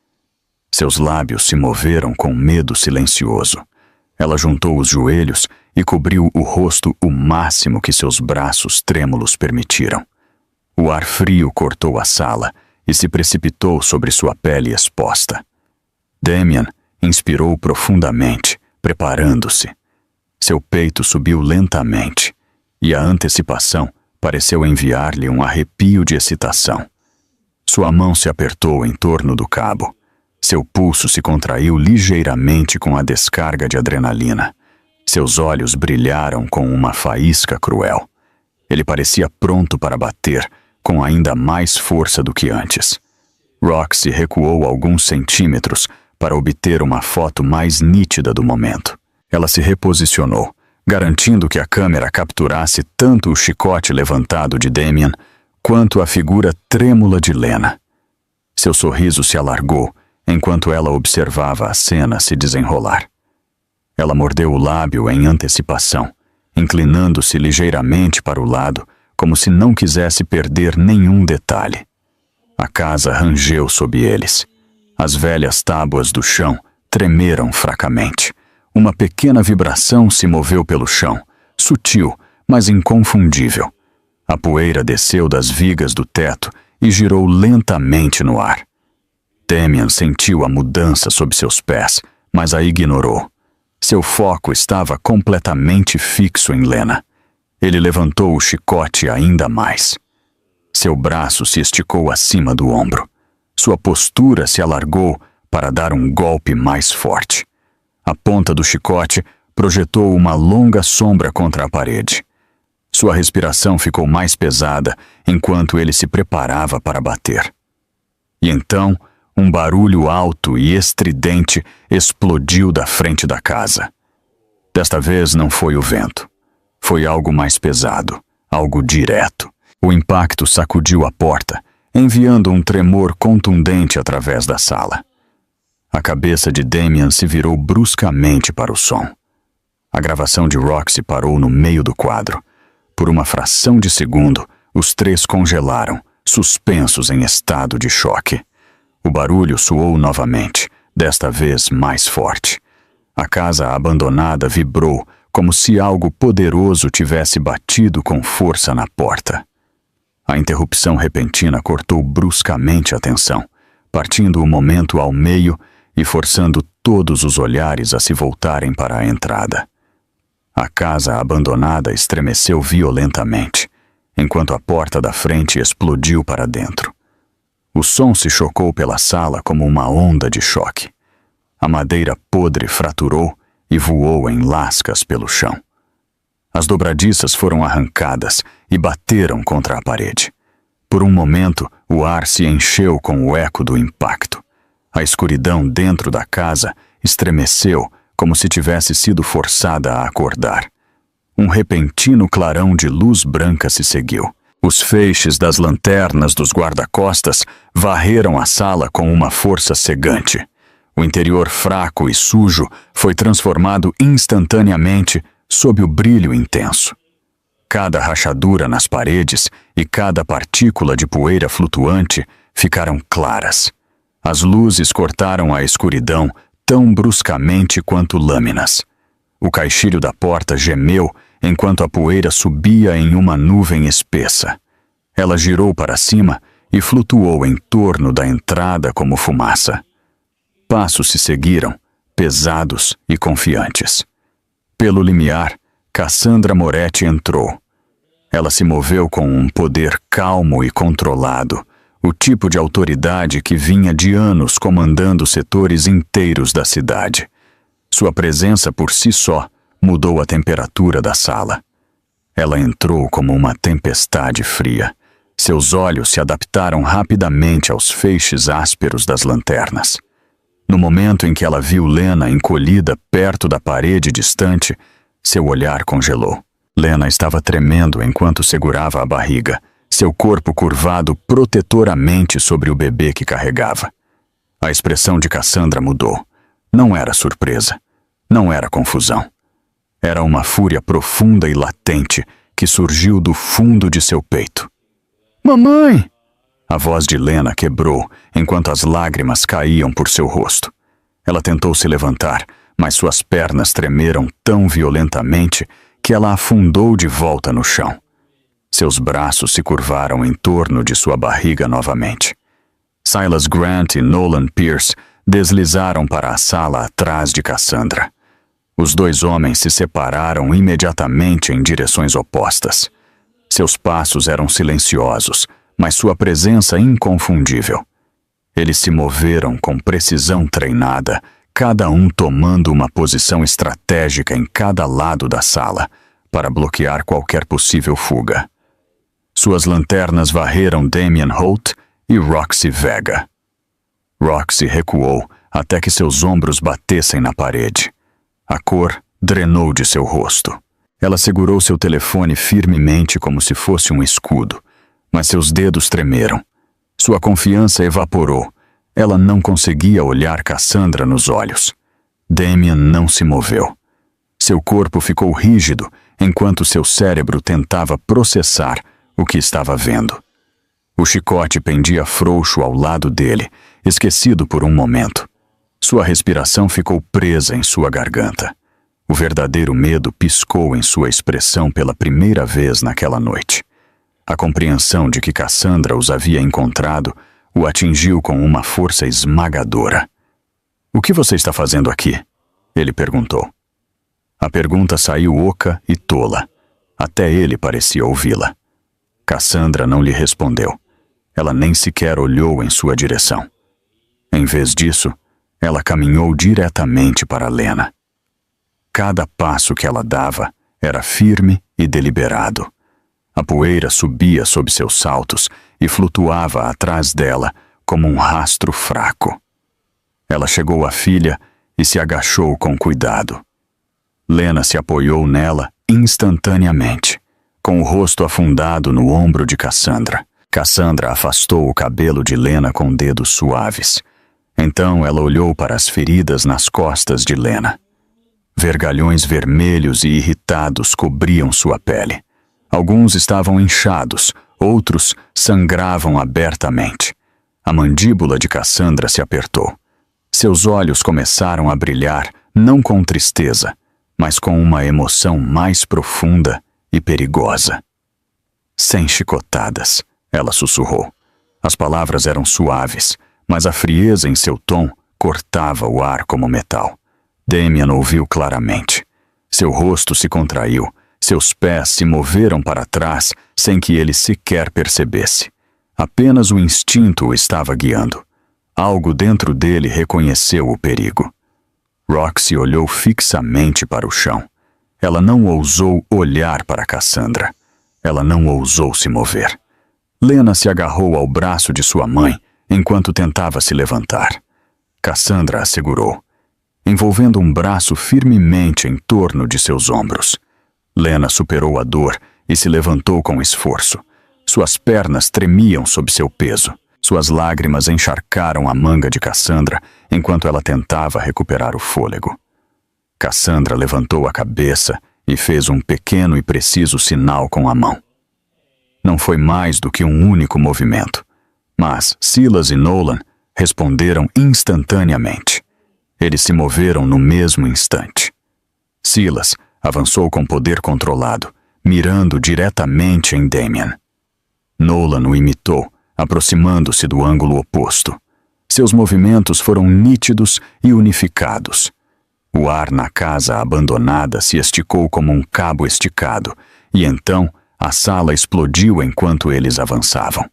Seus lábios se moveram com medo silencioso. Ela juntou os joelhos e cobriu o rosto o máximo que seus braços trêmulos permitiram. O ar frio cortou a sala e se precipitou sobre sua pele exposta. Damien inspirou profundamente, preparando-se. Seu peito subiu lentamente, e a antecipação pareceu enviar-lhe um arrepio de excitação. Sua mão se apertou em torno do cabo. Seu pulso se contraiu ligeiramente com a descarga de adrenalina. Seus olhos brilharam com uma faísca cruel. Ele parecia pronto para bater, com ainda mais força do que antes. Roxy recuou alguns centímetros para obter uma foto mais nítida do momento. Ela se reposicionou, garantindo que a câmera capturasse tanto o chicote levantado de Damien quanto a figura trêmula de Lena. Seu sorriso se alargou enquanto ela observava a cena se desenrolar. Ela mordeu o lábio em antecipação, inclinando-se ligeiramente para o lado, como se não quisesse perder nenhum detalhe. A casa rangeu sob eles. As velhas tábuas do chão tremeram fracamente. Uma pequena vibração se moveu pelo chão, sutil, mas inconfundível. A poeira desceu das vigas do teto e girou lentamente no ar. Damien sentiu a mudança sob seus pés, mas a ignorou. Seu foco estava completamente fixo em Lena. Ele levantou o chicote ainda mais. Seu braço se esticou acima do ombro. Sua postura se alargou para dar um golpe mais forte. A ponta do chicote projetou uma longa sombra contra a parede. Sua respiração ficou mais pesada enquanto ele se preparava para bater. E então, um barulho alto e estridente explodiu da frente da casa. Desta vez não foi o vento. Foi algo mais pesado, algo direto. O impacto sacudiu a porta, enviando um tremor contundente através da sala. A cabeça de Damien se virou bruscamente para o som. A gravação de Roxy parou no meio do quadro. Por uma fração de segundo, os três congelaram, suspensos em estado de choque. O barulho soou novamente, desta vez mais forte. A casa abandonada vibrou, como se algo poderoso tivesse batido com força na porta. A interrupção repentina cortou bruscamente a tensão, partindo o momento ao meio e forçando todos os olhares a se voltarem para a entrada. A casa abandonada estremeceu violentamente, enquanto a porta da frente explodiu para dentro. O som se chocou pela sala como uma onda de choque. A madeira podre fraturou e voou em lascas pelo chão. As dobradiças foram arrancadas e bateram contra a parede. Por um momento, o ar se encheu com o eco do impacto. A escuridão dentro da casa estremeceu como se tivesse sido forçada a acordar. Um repentino clarão de luz branca se seguiu. Os feixes das lanternas dos guarda-costas varreram a sala com uma força cegante. O interior fraco e sujo foi transformado instantaneamente sob o brilho intenso. Cada rachadura nas paredes e cada partícula de poeira flutuante ficaram claras. As luzes cortaram a escuridão tão bruscamente quanto lâminas. O caixilho da porta gemeu enquanto a poeira subia em uma nuvem espessa. Ela girou para cima e flutuou em torno da entrada como fumaça. Passos se seguiram, pesados e confiantes. Pelo limiar, Cassandra Moretti entrou. Ela se moveu com um poder calmo e controlado, o tipo de autoridade que vinha de anos comandando setores inteiros da cidade. Sua presença por si só mudou a temperatura da sala. Ela entrou como uma tempestade fria. Seus olhos se adaptaram rapidamente aos feixes ásperos das lanternas. No momento em que ela viu Lena encolhida perto da parede distante, seu olhar congelou. Lena estava tremendo enquanto segurava a barriga, seu corpo curvado protetoramente sobre o bebê que carregava. A expressão de Cassandra mudou. Não era surpresa. Não era confusão. Era uma fúria profunda e latente que surgiu do fundo de seu peito. "Mamãe!" A voz de Lena quebrou enquanto as lágrimas caíam por seu rosto. Ela tentou se levantar, mas suas pernas tremeram tão violentamente que ela afundou de volta no chão. Seus braços se curvaram em torno de sua barriga novamente. Silas Grant e Nolan Pierce deslizaram para a sala atrás de Cassandra. Os dois homens se separaram imediatamente em direções opostas. Seus passos eram silenciosos, mas sua presença inconfundível. Eles se moveram com precisão treinada, cada um tomando uma posição estratégica em cada lado da sala, para bloquear qualquer possível fuga. Suas lanternas varreram Damien Holt e Roxy Vega. Roxy recuou até que seus ombros batessem na parede. A cor drenou de seu rosto. Ela segurou seu telefone firmemente como se fosse um escudo, mas seus dedos tremeram. Sua confiança evaporou. Ela não conseguia olhar Cassandra nos olhos. Damien não se moveu. Seu corpo ficou rígido enquanto seu cérebro tentava processar o que estava vendo. O chicote pendia frouxo ao lado dele, esquecido por um momento. Sua respiração ficou presa em sua garganta. O verdadeiro medo piscou em sua expressão pela primeira vez naquela noite. A compreensão de que Cassandra os havia encontrado o atingiu com uma força esmagadora. "O que você está fazendo aqui?" ele perguntou. A pergunta saiu oca e tola. Até ele parecia ouvi-la. Cassandra não lhe respondeu. Ela nem sequer olhou em sua direção. Em vez disso, ela caminhou diretamente para Lena. Cada passo que ela dava era firme e deliberado. A poeira subia sob seus saltos e flutuava atrás dela como um rastro fraco. Ela chegou à filha e se agachou com cuidado. Lena se apoiou nela instantaneamente, com o rosto afundado no ombro de Cassandra. Cassandra afastou o cabelo de Lena com dedos suaves. Então ela olhou para as feridas nas costas de Lena. Vergalhões vermelhos e irritados cobriam sua pele. Alguns estavam inchados, outros sangravam abertamente. A mandíbula de Cassandra se apertou. Seus olhos começaram a brilhar, não com tristeza, mas com uma emoção mais profunda e perigosa. "Sem chicotadas", ela sussurrou. As palavras eram suaves, mas a frieza em seu tom cortava o ar como metal. Damien ouviu claramente. Seu rosto se contraiu, seus pés se moveram para trás sem que ele sequer percebesse. Apenas o instinto o estava guiando. Algo dentro dele reconheceu o perigo. Roxy olhou fixamente para o chão. Ela não ousou olhar para Cassandra. Ela não ousou se mover. Lena se agarrou ao braço de sua mãe enquanto tentava se levantar. Cassandra a segurou, envolvendo um braço firmemente em torno de seus ombros. Lena superou a dor e se levantou com esforço. Suas pernas tremiam sob seu peso. Suas lágrimas encharcaram a manga de Cassandra enquanto ela tentava recuperar o fôlego. Cassandra levantou a cabeça e fez um pequeno e preciso sinal com a mão. Não foi mais do que um único movimento, mas Silas e Nolan responderam instantaneamente. Eles se moveram no mesmo instante. Silas avançou com poder controlado, mirando diretamente em Damien. Nolan o imitou, aproximando-se do ângulo oposto. Seus movimentos foram nítidos e unificados. O ar na casa abandonada se esticou como um cabo esticado, e então a sala explodiu enquanto eles avançavam.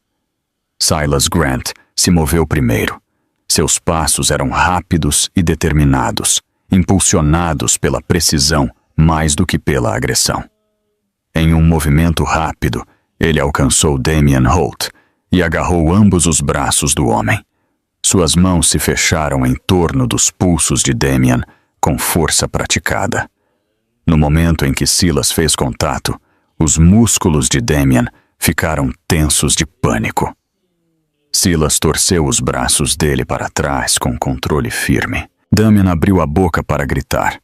Silas Grant se moveu primeiro. Seus passos eram rápidos e determinados, impulsionados pela precisão mais do que pela agressão. Em um movimento rápido, ele alcançou Damien Holt e agarrou ambos os braços do homem. Suas mãos se fecharam em torno dos pulsos de Damien com força praticada. No momento em que Silas fez contato, os músculos de Damien ficaram tensos de pânico. Silas torceu os braços dele para trás com controle firme. Damien abriu a boca para gritar,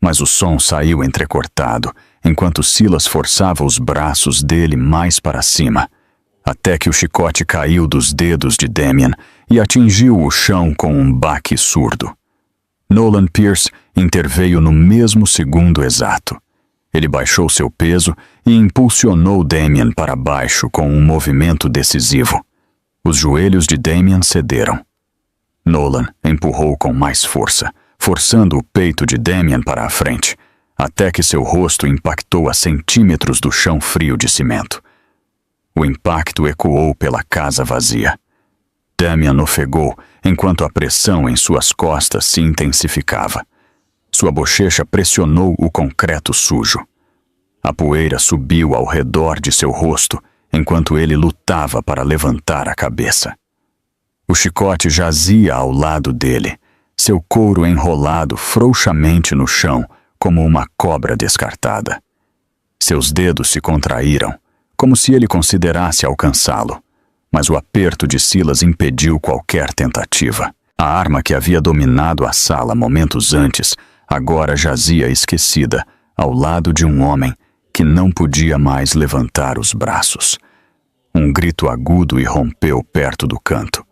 mas o som saiu entrecortado enquanto Silas forçava os braços dele mais para cima, até que o chicote caiu dos dedos de Damien e atingiu o chão com um baque surdo. Nolan Pierce interveio no mesmo segundo exato. Ele baixou seu peso e impulsionou Damien para baixo com um movimento decisivo. Os joelhos de Damien cederam. Nolan empurrou com mais força, forçando o peito de Damien para a frente, até que seu rosto impactou a centímetros do chão frio de cimento. O impacto ecoou pela casa vazia. Damien ofegou enquanto a pressão em suas costas se intensificava. Sua bochecha pressionou o concreto sujo. A poeira subiu ao redor de seu rosto enquanto ele lutava para levantar a cabeça. O chicote jazia ao lado dele, seu couro enrolado frouxamente no chão como uma cobra descartada. Seus dedos se contraíram, como se ele considerasse alcançá-lo, mas o aperto de Silas impediu qualquer tentativa. A arma que havia dominado a sala momentos antes agora jazia esquecida ao lado de um homem que não podia mais levantar os braços. Um grito agudo irrompeu perto do canto.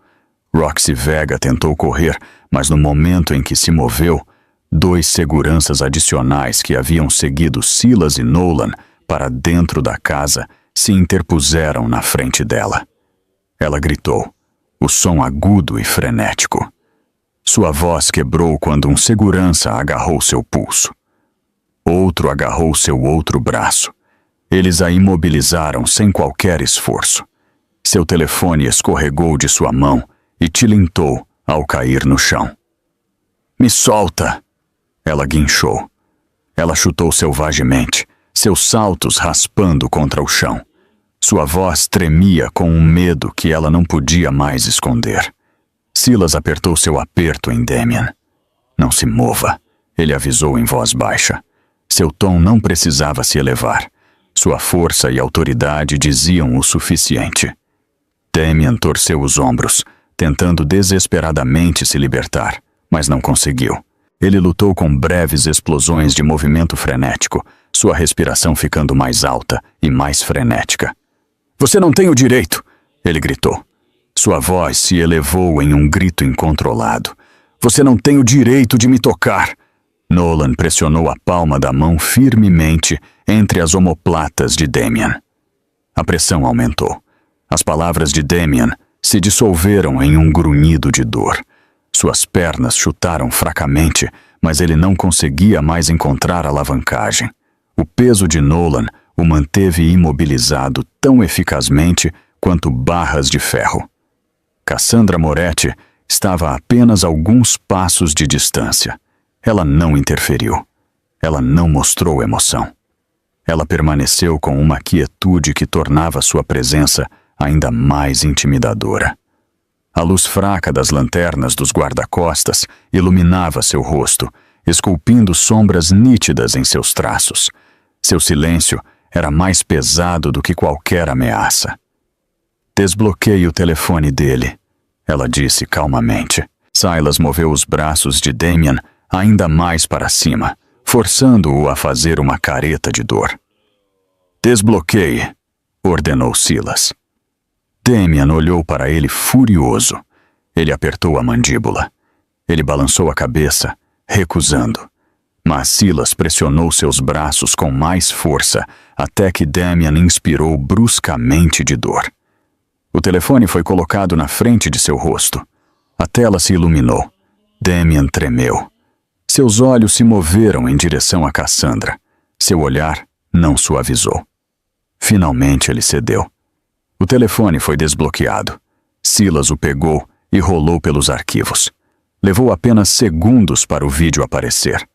Roxy Vega tentou correr, mas no momento em que se moveu, 2 seguranças adicionais que haviam seguido Silas e Nolan para dentro da casa se interpuseram na frente dela. Ela gritou, o som agudo e frenético. Sua voz quebrou quando um segurança agarrou seu pulso. Outro agarrou seu outro braço. Eles a imobilizaram sem qualquer esforço. Seu telefone escorregou de sua mão e tilintou ao cair no chão. Me solta! Ela guinchou. Ela chutou selvagemente, seus saltos raspando contra o chão. Sua voz tremia com um medo que ela não podia mais esconder. Silas apertou seu aperto em Damien. Não se mova, ele avisou em voz baixa. Seu tom não precisava se elevar. Sua força e autoridade diziam o suficiente. Damien torceu os ombros, tentando desesperadamente se libertar, mas não conseguiu. Ele lutou com breves explosões de movimento frenético, sua respiração ficando mais alta e mais frenética. Você não tem o direito! Ele gritou. Sua voz se elevou em um grito incontrolado. Você não tem o direito de me tocar! Nolan pressionou a palma da mão firmemente entre as omoplatas de Damien. A pressão aumentou. As palavras de Damien se dissolveram em um grunhido de dor. Suas pernas chutaram fracamente, mas ele não conseguia mais encontrar alavancagem. O peso de Nolan o manteve imobilizado tão eficazmente quanto barras de ferro. Cassandra Moretti estava a apenas alguns passos de distância. Ela não interferiu. Ela não mostrou emoção. Ela permaneceu com uma quietude que tornava sua presença ainda mais intimidadora. A luz fraca das lanternas dos guarda-costas iluminava seu rosto, esculpindo sombras nítidas em seus traços. Seu silêncio era mais pesado do que qualquer ameaça. Desbloqueie o telefone dele, ela disse calmamente. Silas moveu os braços de Damien ainda mais para cima, forçando-o a fazer uma careta de dor. Desbloqueie, ordenou Silas. Damien olhou para ele furioso. Ele apertou a mandíbula. Ele balançou a cabeça, recusando. Mas Silas pressionou seus braços com mais força até que Damien inspirou bruscamente de dor. O telefone foi colocado na frente de seu rosto. A tela se iluminou. Damien tremeu. Seus olhos se moveram em direção a Cassandra. Seu olhar não suavizou. Finalmente ele cedeu. O telefone foi desbloqueado. Silas o pegou e rolou pelos arquivos. Levou apenas segundos para o vídeo aparecer.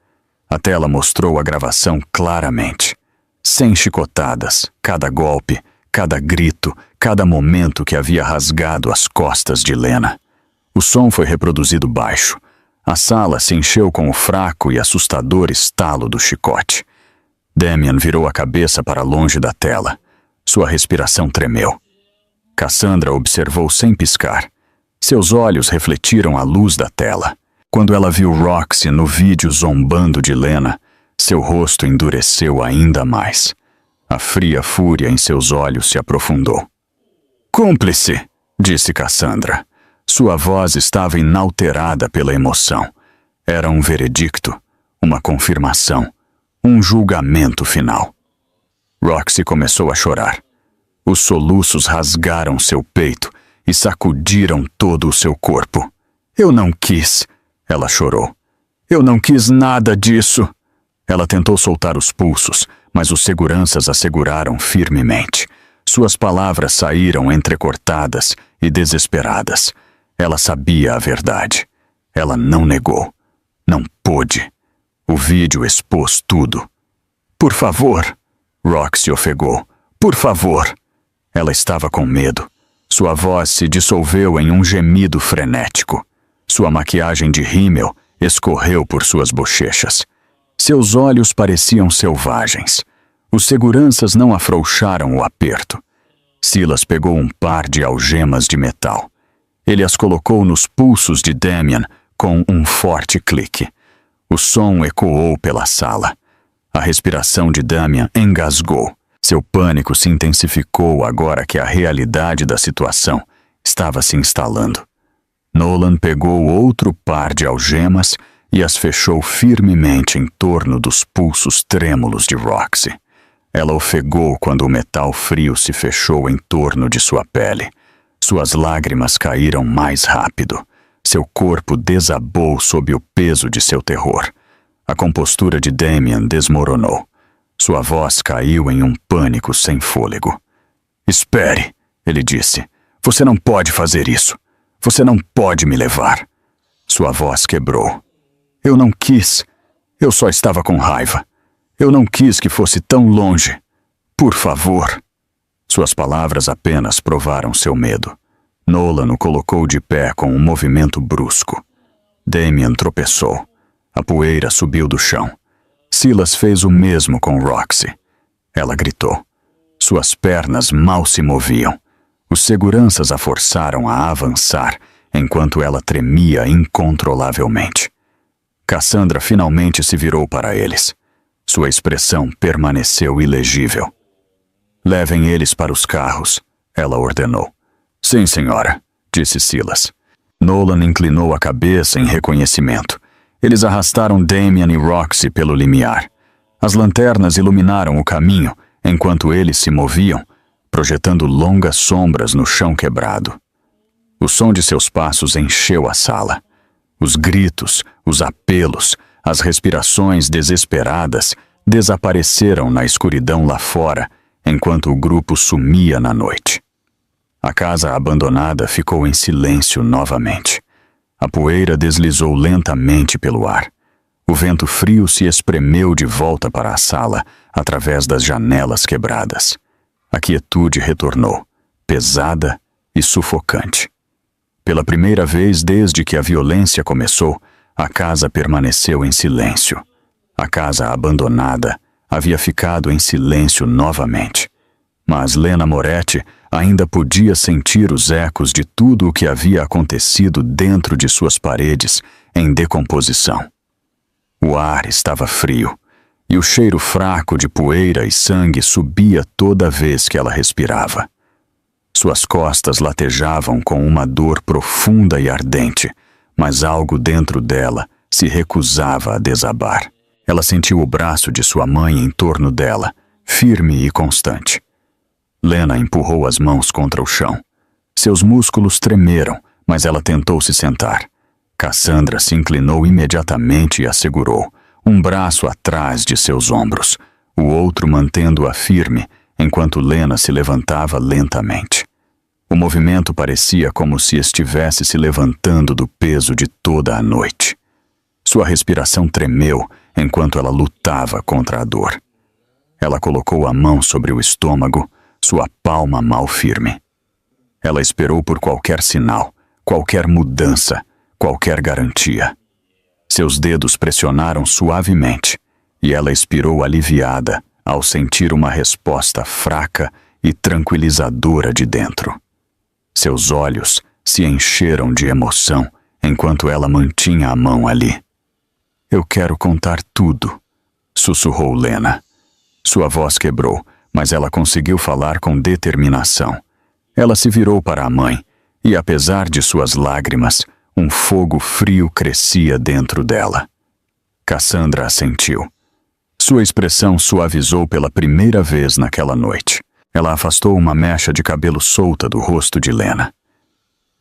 A tela mostrou a gravação claramente. 100 chicotadas, cada golpe, cada grito, cada momento que havia rasgado as costas de Lena. O som foi reproduzido baixo. A sala se encheu com o fraco e assustador estalo do chicote. Damien virou a cabeça para longe da tela. Sua respiração tremeu. Cassandra observou sem piscar. Seus olhos refletiram a luz da tela. Quando ela viu Roxy no vídeo zombando de Lena, seu rosto endureceu ainda mais. A fria fúria em seus olhos se aprofundou. Cúmplice, disse Cassandra. Sua voz estava inalterada pela emoção. Era um veredicto, uma confirmação, um julgamento final. Roxy começou a chorar. Os soluços rasgaram seu peito e sacudiram todo o seu corpo. Eu não quis, ela chorou. Eu não quis nada disso. Ela tentou soltar os pulsos, mas os seguranças a seguraram firmemente. Suas palavras saíram entrecortadas e desesperadas. Ela sabia a verdade. Ela não negou. Não pôde. O vídeo expôs tudo. Por favor, Roxy ofegou. Por favor. Ela estava com medo. Sua voz se dissolveu em um gemido frenético. Sua maquiagem de rímel escorreu por suas bochechas. Seus olhos pareciam selvagens. Os seguranças não afrouxaram o aperto. Silas pegou um par de algemas de metal. Ele as colocou nos pulsos de Damien com um forte clique. O som ecoou pela sala. A respiração de Damien engasgou. Seu pânico se intensificou agora que a realidade da situação estava se instalando. Nolan pegou outro par de algemas e as fechou firmemente em torno dos pulsos trêmulos de Roxy. Ela ofegou quando o metal frio se fechou em torno de sua pele. Suas lágrimas caíram mais rápido. Seu corpo desabou sob o peso de seu terror. A compostura de Damien desmoronou. Sua voz caiu em um pânico sem fôlego. Espere, ele disse. Você não pode fazer isso. Você não pode me levar. Sua voz quebrou. Eu não quis. Eu só estava com raiva. Eu não quis que fosse tão longe. Por favor. Suas palavras apenas provaram seu medo. Nolan o colocou de pé com um movimento brusco. Damien tropeçou. A poeira subiu do chão. Silas fez o mesmo com Roxy. Ela gritou. Suas pernas mal se moviam. Os seguranças a forçaram a avançar, enquanto ela tremia incontrolavelmente. Cassandra finalmente se virou para eles. Sua expressão permaneceu ilegível. Levem eles para os carros, ela ordenou. Sim, senhora, disse Silas. Nolan inclinou a cabeça em reconhecimento. Eles arrastaram Damien e Roxy pelo limiar. As lanternas iluminaram o caminho, enquanto eles se moviam, projetando longas sombras no chão quebrado. O som de seus passos encheu a sala. Os gritos, os apelos, as respirações desesperadas desapareceram na escuridão lá fora, enquanto o grupo sumia na noite. A casa abandonada ficou em silêncio novamente. A poeira deslizou lentamente pelo ar. O vento frio se espremeu de volta para a sala, através das janelas quebradas. A quietude retornou, pesada e sufocante. Pela primeira vez desde que a violência começou, a casa permaneceu em silêncio. A casa abandonada havia ficado em silêncio novamente. Mas Lena Moretti ainda podia sentir os ecos de tudo o que havia acontecido dentro de suas paredes em decomposição. O ar estava frio, e o cheiro fraco de poeira e sangue subia toda vez que ela respirava. Suas costas latejavam com uma dor profunda e ardente, mas algo dentro dela se recusava a desabar. Ela sentiu o braço de sua mãe em torno dela, firme e constante. Lena empurrou as mãos contra o chão. Seus músculos tremeram, mas ela tentou se sentar. Cassandra se inclinou imediatamente e a segurou, um braço atrás de seus ombros, o outro mantendo-a firme, enquanto Lena se levantava lentamente. O movimento parecia como se estivesse se levantando do peso de toda a noite. Sua respiração tremeu enquanto ela lutava contra a dor. Ela colocou a mão sobre o estômago, sua palma mal firme. Ela esperou por qualquer sinal, qualquer mudança, qualquer garantia. Seus dedos pressionaram suavemente, e ela expirou aliviada ao sentir uma resposta fraca e tranquilizadora de dentro. Seus olhos se encheram de emoção enquanto ela mantinha a mão ali. Eu quero contar tudo, sussurrou Lena. Sua voz quebrou, mas ela conseguiu falar com determinação. Ela se virou para a mãe, e apesar de suas lágrimas, Um fogo frio crescia dentro dela. Cassandra assentiu. Sua expressão suavizou pela primeira vez naquela noite. Ela afastou uma mecha de cabelo solta do rosto de Lena.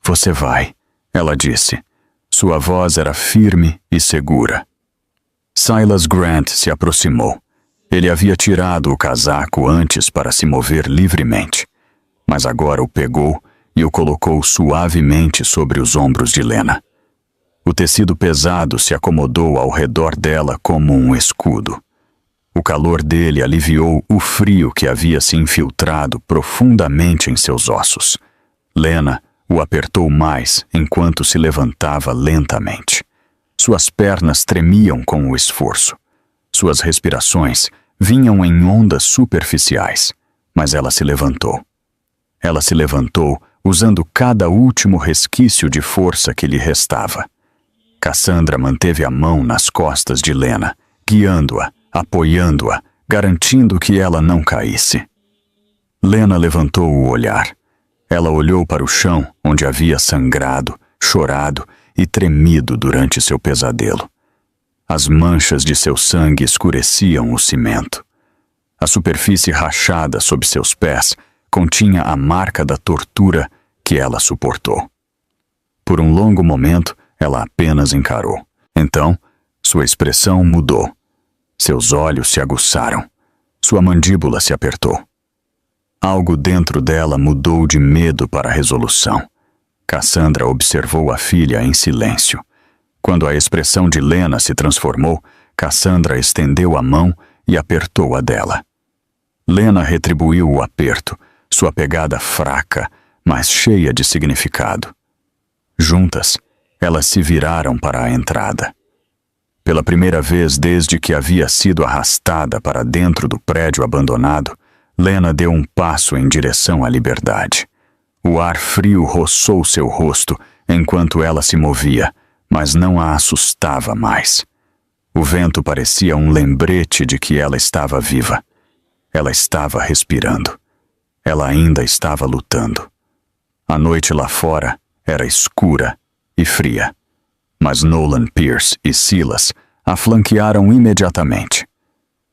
Você vai, ela disse. Sua voz era firme e segura. Silas Grant se aproximou. Ele havia tirado o casaco antes para se mover livremente, mas agora o pegou e o colocou suavemente sobre os ombros de Lena. O tecido pesado se acomodou ao redor dela como um escudo. O calor dele aliviou o frio que havia se infiltrado profundamente em seus ossos. Lena o apertou mais enquanto se levantava lentamente. Suas pernas tremiam com o esforço. Suas respirações vinham em ondas superficiais, mas ela se levantou. Ela se levantou usando cada último resquício de força que lhe restava. Cassandra manteve a mão nas costas de Lena, guiando-a, apoiando-a, garantindo que ela não caísse. Lena levantou o olhar. Ela olhou para o chão onde havia sangrado, chorado e tremido durante seu pesadelo. As manchas de seu sangue escureciam o cimento. A superfície rachada sob seus pés continha a marca da tortura que ela suportou. Por um longo momento, ela apenas encarou. Então, sua expressão mudou. Seus olhos se aguçaram. Sua mandíbula se apertou. Algo dentro dela mudou de medo para resolução. Cassandra observou a filha em silêncio. Quando a expressão de Lena se transformou, Cassandra estendeu a mão e apertou a dela. Lena retribuiu o aperto, sua pegada fraca, mas cheia de significado. Juntas, elas se viraram para a entrada. Pela primeira vez desde que havia sido arrastada para dentro do prédio abandonado, Lena deu um passo em direção à liberdade. O ar frio roçou seu rosto enquanto ela se movia, mas não a assustava mais. O vento parecia um lembrete de que ela estava viva. Ela estava respirando. Ela ainda estava lutando. A noite lá fora era escura e fria, mas Nolan Pierce e Silas a flanquearam imediatamente.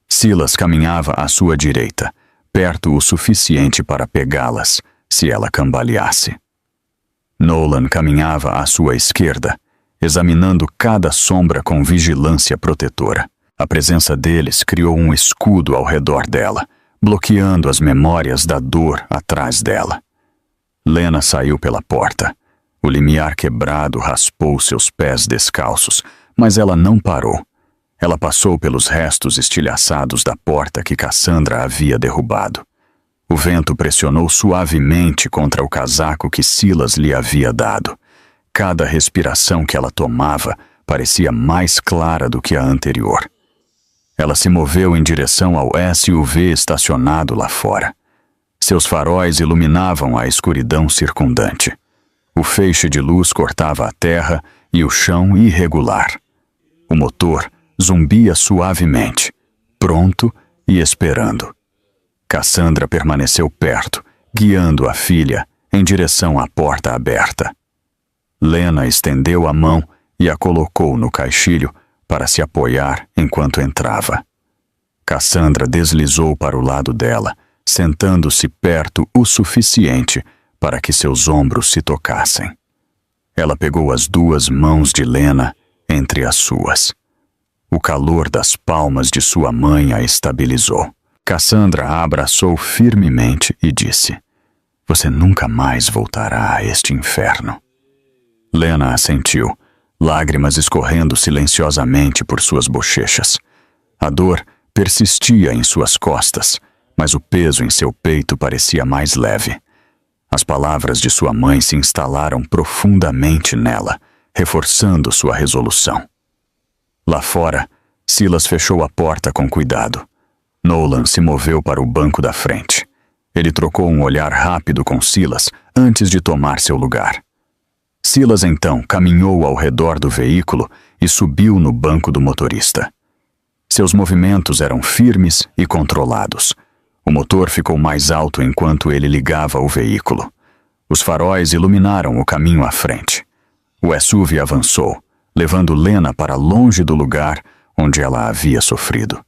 Silas caminhava à sua direita, perto o suficiente para pegá-las, se ela cambaleasse. Nolan caminhava à sua esquerda, examinando cada sombra com vigilância protetora. A presença deles criou um escudo ao redor dela, bloqueando as memórias da dor atrás dela. Lena saiu pela porta. O limiar quebrado raspou seus pés descalços, mas ela não parou. Ela passou pelos restos estilhaçados da porta que Cassandra havia derrubado. O vento pressionou suavemente contra o casaco que Silas lhe havia dado. Cada respiração que ela tomava parecia mais clara do que a anterior. Ela se moveu em direção ao SUV estacionado lá fora. Seus faróis iluminavam a escuridão circundante. O feixe de luz cortava a terra e o chão irregular. O motor zumbia suavemente, pronto e esperando. Cassandra permaneceu perto, guiando a filha em direção à porta aberta. Lena estendeu a mão e a colocou no caixilho para se apoiar enquanto entrava. Cassandra deslizou para o lado dela, sentando-se perto o suficiente para que seus ombros se tocassem. Ela pegou as duas mãos de Lena entre as suas. O calor das palmas de sua mãe a estabilizou. Cassandra a abraçou firmemente e disse: "Você nunca mais voltará a este inferno." Lena assentiu, lágrimas escorrendo silenciosamente por suas bochechas. A dor persistia em suas costas, mas o peso em seu peito parecia mais leve. As palavras de sua mãe se instalaram profundamente nela, reforçando sua resolução. Lá fora, Silas fechou a porta com cuidado. Nolan se moveu para o banco da frente. Ele trocou um olhar rápido com Silas antes de tomar seu lugar. Silas então caminhou ao redor do veículo e subiu no banco do motorista. Seus movimentos eram firmes e controlados. O motor ficou mais alto enquanto ele ligava o veículo. Os faróis iluminaram o caminho à frente. O Esuvi avançou, levando Lena para longe do lugar onde ela havia sofrido.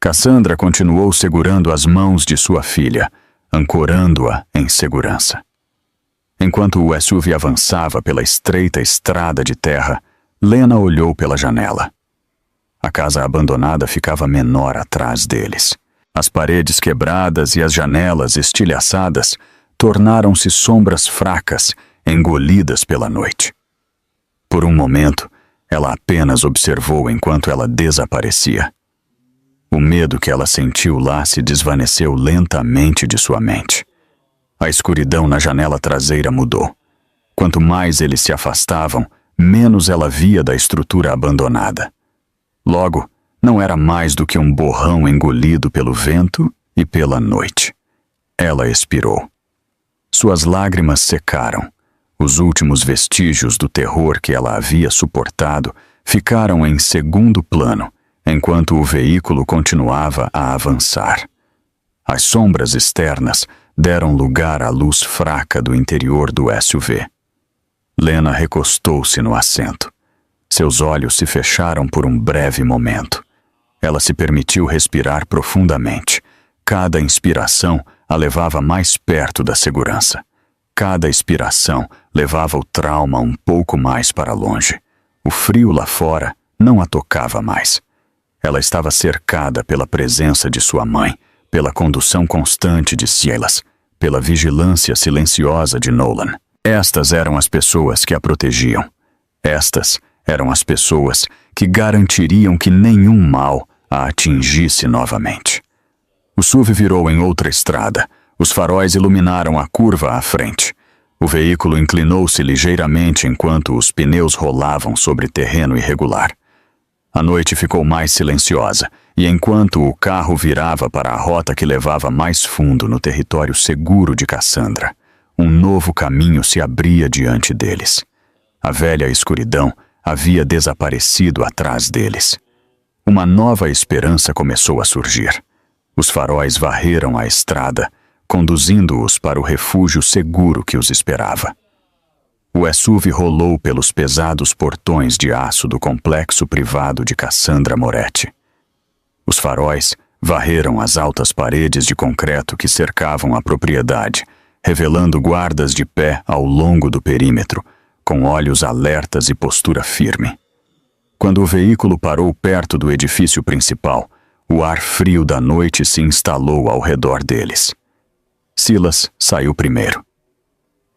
Cassandra continuou segurando as mãos de sua filha, ancorando-a em segurança. Enquanto o Esuvi avançava pela estreita estrada de terra, Lena olhou pela janela. A casa abandonada ficava menor atrás deles. As paredes quebradas e as janelas estilhaçadas tornaram-se sombras fracas, engolidas pela noite. Por um momento, ela apenas observou enquanto ela desaparecia. O medo que ela sentiu lá se desvaneceu lentamente de sua mente. A escuridão na janela traseira mudou. Quanto mais eles se afastavam, menos ela via da estrutura abandonada. Logo, não era mais do que um borrão engolido pelo vento e pela noite. Ela expirou. Suas lágrimas secaram. Os últimos vestígios do terror que ela havia suportado ficaram em segundo plano, enquanto o veículo continuava a avançar. As sombras externas deram lugar à luz fraca do interior do SUV. Lena recostou-se no assento. Seus olhos se fecharam por um breve momento. Ela se permitiu respirar profundamente. Cada inspiração a levava mais perto da segurança. Cada expiração levava o trauma um pouco mais para longe. O frio lá fora não a tocava mais. Ela estava cercada pela presença de sua mãe, pela condução constante de Silas, pela vigilância silenciosa de Nolan. Estas eram as pessoas que a protegiam. Estas eram as pessoas que garantiriam que nenhum mal a atingisse novamente. O SUV virou em outra estrada. Os faróis iluminaram a curva à frente. O veículo inclinou-se ligeiramente enquanto os pneus rolavam sobre terreno irregular. A noite ficou mais silenciosa, e enquanto o carro virava para a rota que levava mais fundo no território seguro de Cassandra, um novo caminho se abria diante deles. A velha escuridão havia desaparecido atrás deles. Uma nova esperança começou a surgir. Os faróis varreram a estrada, conduzindo-os para o refúgio seguro que os esperava. O SUV rolou pelos pesados portões de aço do complexo privado de Cassandra Moretti. Os faróis varreram as altas paredes de concreto que cercavam a propriedade, revelando guardas de pé ao longo do perímetro, com olhos alertas e postura firme. Quando o veículo parou perto do edifício principal, o ar frio da noite se instalou ao redor deles. Silas saiu primeiro.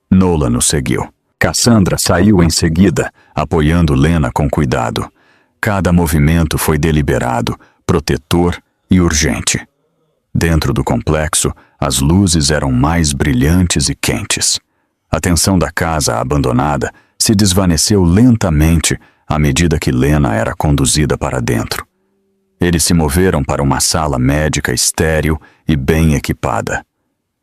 Nolan o seguiu. Cassandra saiu em seguida, apoiando Lena com cuidado. Cada movimento foi deliberado, protetor e urgente. Dentro do complexo, as luzes eram mais brilhantes e quentes. A tensão da casa abandonada se desvaneceu lentamente à medida que Lena era conduzida para dentro. Eles se moveram para uma sala médica estéril e bem equipada.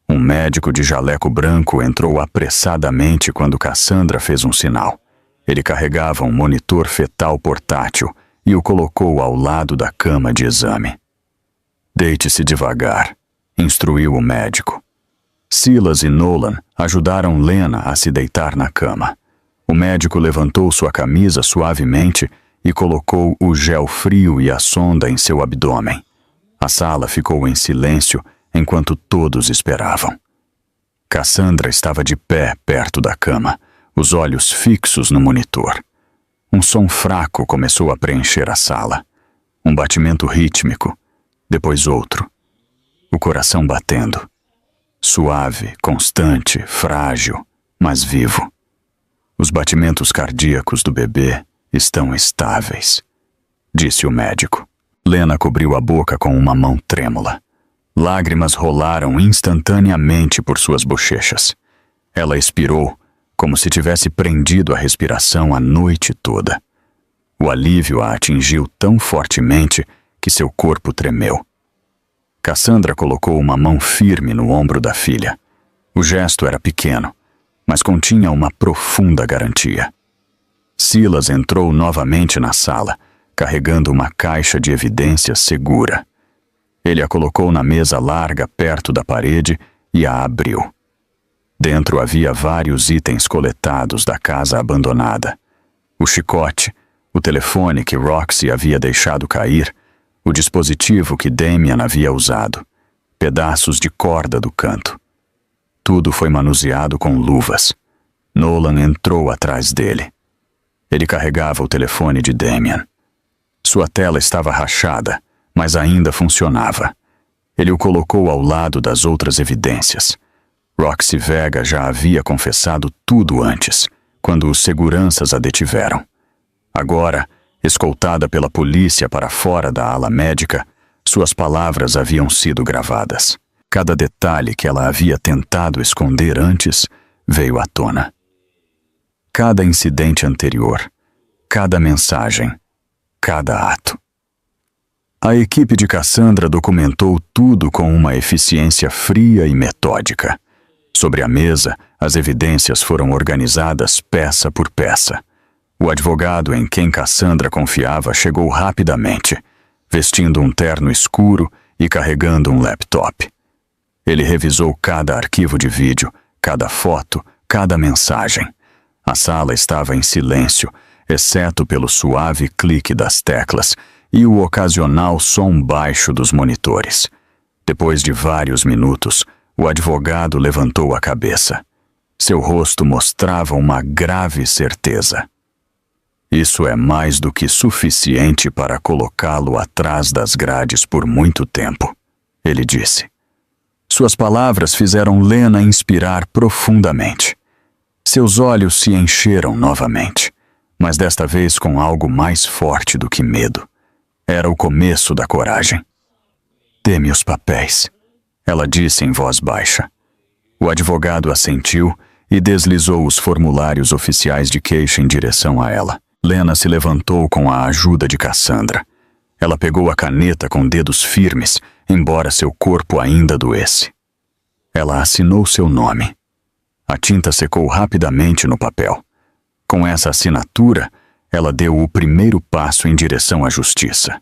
Um médico de jaleco branco entrou apressadamente quando Cassandra fez um sinal. Ele carregava um monitor fetal portátil e o colocou ao lado da cama de exame. "Deite-se devagar", instruiu o médico. Silas e Nolan ajudaram Lena a se deitar na cama. O médico levantou sua camisa suavemente e colocou o gel frio e a sonda em seu abdômen. A sala ficou em silêncio enquanto todos esperavam. Cassandra estava de pé perto da cama, os olhos fixos no monitor. Um som fraco começou a preencher a sala. Um batimento rítmico, depois outro. O coração batendo. Suave, constante, frágil, mas vivo. Os batimentos cardíacos do bebê estão estáveis, disse o médico. Lena cobriu a boca com uma mão trêmula. Lágrimas rolaram instantaneamente por suas bochechas. Ela expirou, como se tivesse prendido a respiração a noite toda. O alívio a atingiu tão fortemente que seu corpo tremeu. Cassandra colocou uma mão firme no ombro da filha. O gesto era pequeno, mas continha uma profunda garantia. Silas entrou novamente na sala, carregando uma caixa de evidências segura. Ele a colocou na mesa larga perto da parede e a abriu. Dentro havia vários itens coletados da casa abandonada. O chicote, o telefone que Roxy havia deixado cair, o dispositivo que Damien havia usado, pedaços de corda do canto. Tudo foi manuseado com luvas. Nolan entrou atrás dele. Ele carregava o telefone de Damien. Sua tela estava rachada, mas ainda funcionava. Ele o colocou ao lado das outras evidências. Roxy Vega já havia confessado tudo antes, quando os seguranças a detiveram. Agora, escoltada pela polícia para fora da ala médica, suas palavras haviam sido gravadas. Cada detalhe que ela havia tentado esconder antes veio à tona. Cada incidente anterior, cada mensagem, cada ato. A equipe de Cassandra documentou tudo com uma eficiência fria e metódica. Sobre a mesa, as evidências foram organizadas peça por peça. O advogado em quem Cassandra confiava chegou rapidamente, vestindo um terno escuro e carregando um laptop. Ele revisou cada arquivo de vídeo, cada foto, cada mensagem. A sala estava em silêncio, exceto pelo suave clique das teclas e o ocasional som baixo dos monitores. Depois de vários minutos, o advogado levantou a cabeça. Seu rosto mostrava uma grave certeza. Isso é mais do que suficiente para colocá-lo atrás das grades por muito tempo, ele disse. Suas palavras fizeram Lena inspirar profundamente. Seus olhos se encheram novamente, mas desta vez com algo mais forte do que medo. Era o começo da coragem. Dê-me os papéis, ela disse em voz baixa. O advogado assentiu e deslizou os formulários oficiais de queixa em direção a ela. Lena se levantou com a ajuda de Cassandra. Ela pegou a caneta com dedos firmes, embora seu corpo ainda doesse. Ela assinou seu nome. A tinta secou rapidamente no papel. Com essa assinatura, ela deu o primeiro passo em direção à justiça.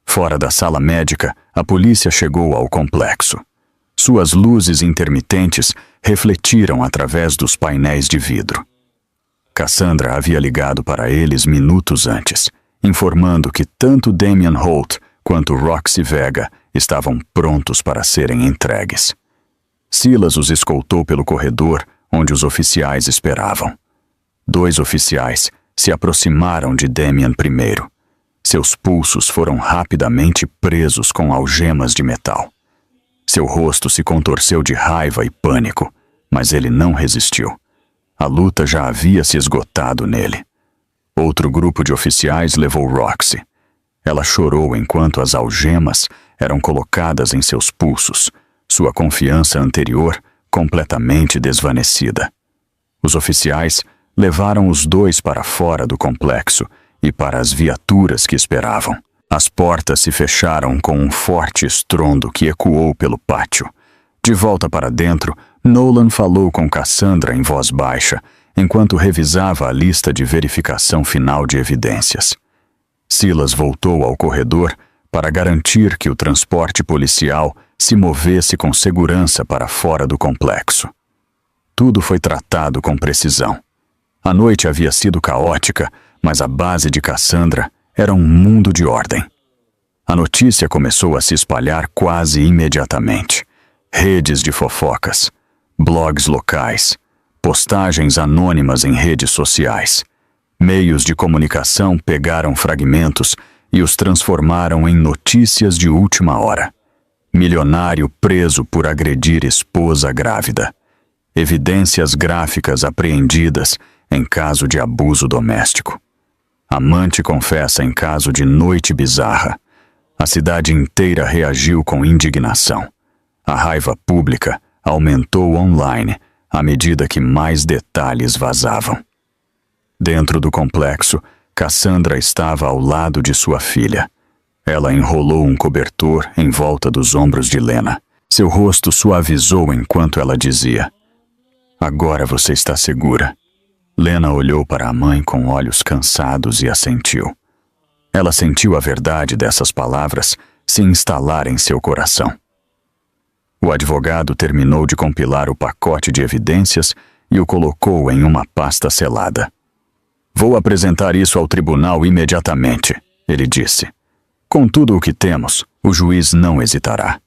Fora da sala médica, a polícia chegou ao complexo. Suas luzes intermitentes refletiram através dos painéis de vidro. Cassandra havia ligado para eles minutos antes, informando que tanto Damien Holt quanto Roxy Vega estavam prontos para serem entregues. Silas os escoltou pelo corredor onde os oficiais esperavam. 2 oficiais se aproximaram de Damien primeiro. Seus pulsos foram rapidamente presos com algemas de metal. Seu rosto se contorceu de raiva e pânico, mas ele não resistiu. A luta já havia se esgotado nele. Outro grupo de oficiais levou Roxy. Ela chorou enquanto as algemas eram colocadas em seus pulsos, sua confiança anterior completamente desvanecida. Os oficiais levaram os 2 para fora do complexo e para as viaturas que esperavam. As portas se fecharam com um forte estrondo que ecoou pelo pátio. De volta para dentro, Nolan falou com Cassandra em voz baixa, enquanto revisava a lista de verificação final de evidências. Silas voltou ao corredor para garantir que o transporte policial se movesse com segurança para fora do complexo. Tudo foi tratado com precisão. A noite havia sido caótica, mas a base de Cassandra era um mundo de ordem. A notícia começou a se espalhar quase imediatamente. Redes de fofocas, blogs locais, postagens anônimas em redes sociais. Meios de comunicação pegaram fragmentos e os transformaram em notícias de última hora. Milionário preso por agredir esposa grávida. Evidências gráficas apreendidas em caso de abuso doméstico. Amante confessa em caso de noite bizarra. A cidade inteira reagiu com indignação. A raiva pública aumentou online à medida que mais detalhes vazavam. Dentro do complexo, Cassandra estava ao lado de sua filha. Ela enrolou um cobertor em volta dos ombros de Lena. Seu rosto suavizou enquanto ela dizia: "Agora você está segura." Lena olhou para a mãe com olhos cansados e assentiu. Ela sentiu a verdade dessas palavras se instalar em seu coração. O advogado terminou de compilar o pacote de evidências e o colocou em uma pasta selada. "Vou apresentar isso ao tribunal imediatamente", ele disse. "Com tudo o que temos, o juiz não hesitará."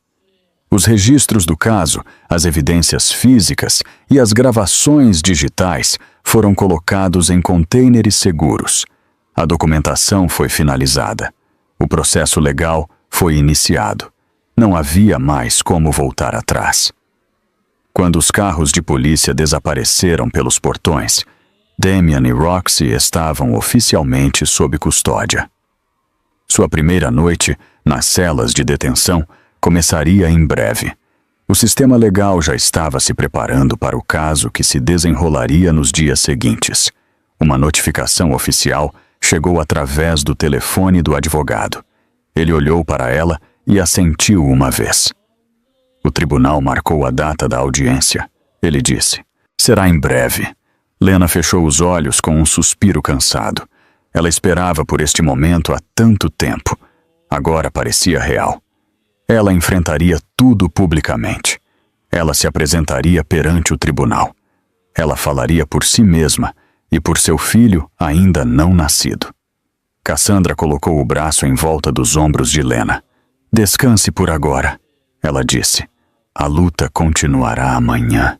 Os registros do caso, as evidências físicas e as gravações digitais foram colocados em contêineres seguros. A documentação foi finalizada. O processo legal foi iniciado. Não havia mais como voltar atrás. Quando os carros de polícia desapareceram pelos portões, Damian e Roxy estavam oficialmente sob custódia. Sua primeira noite, nas celas de detenção, começaria em breve. O sistema legal já estava se preparando para o caso que se desenrolaria nos dias seguintes. Uma notificação oficial chegou através do telefone do advogado. Ele olhou para ela e assentiu uma vez. O tribunal marcou a data da audiência. Ele disse: "Será em breve." Lena fechou os olhos com um suspiro cansado. Ela esperava por este momento há tanto tempo. Agora parecia real. Ela enfrentaria tudo publicamente. Ela se apresentaria perante o tribunal. Ela falaria por si mesma e por seu filho ainda não nascido. Cassandra colocou o braço em volta dos ombros de Lena. "Descanse por agora", ela disse. "A luta continuará amanhã."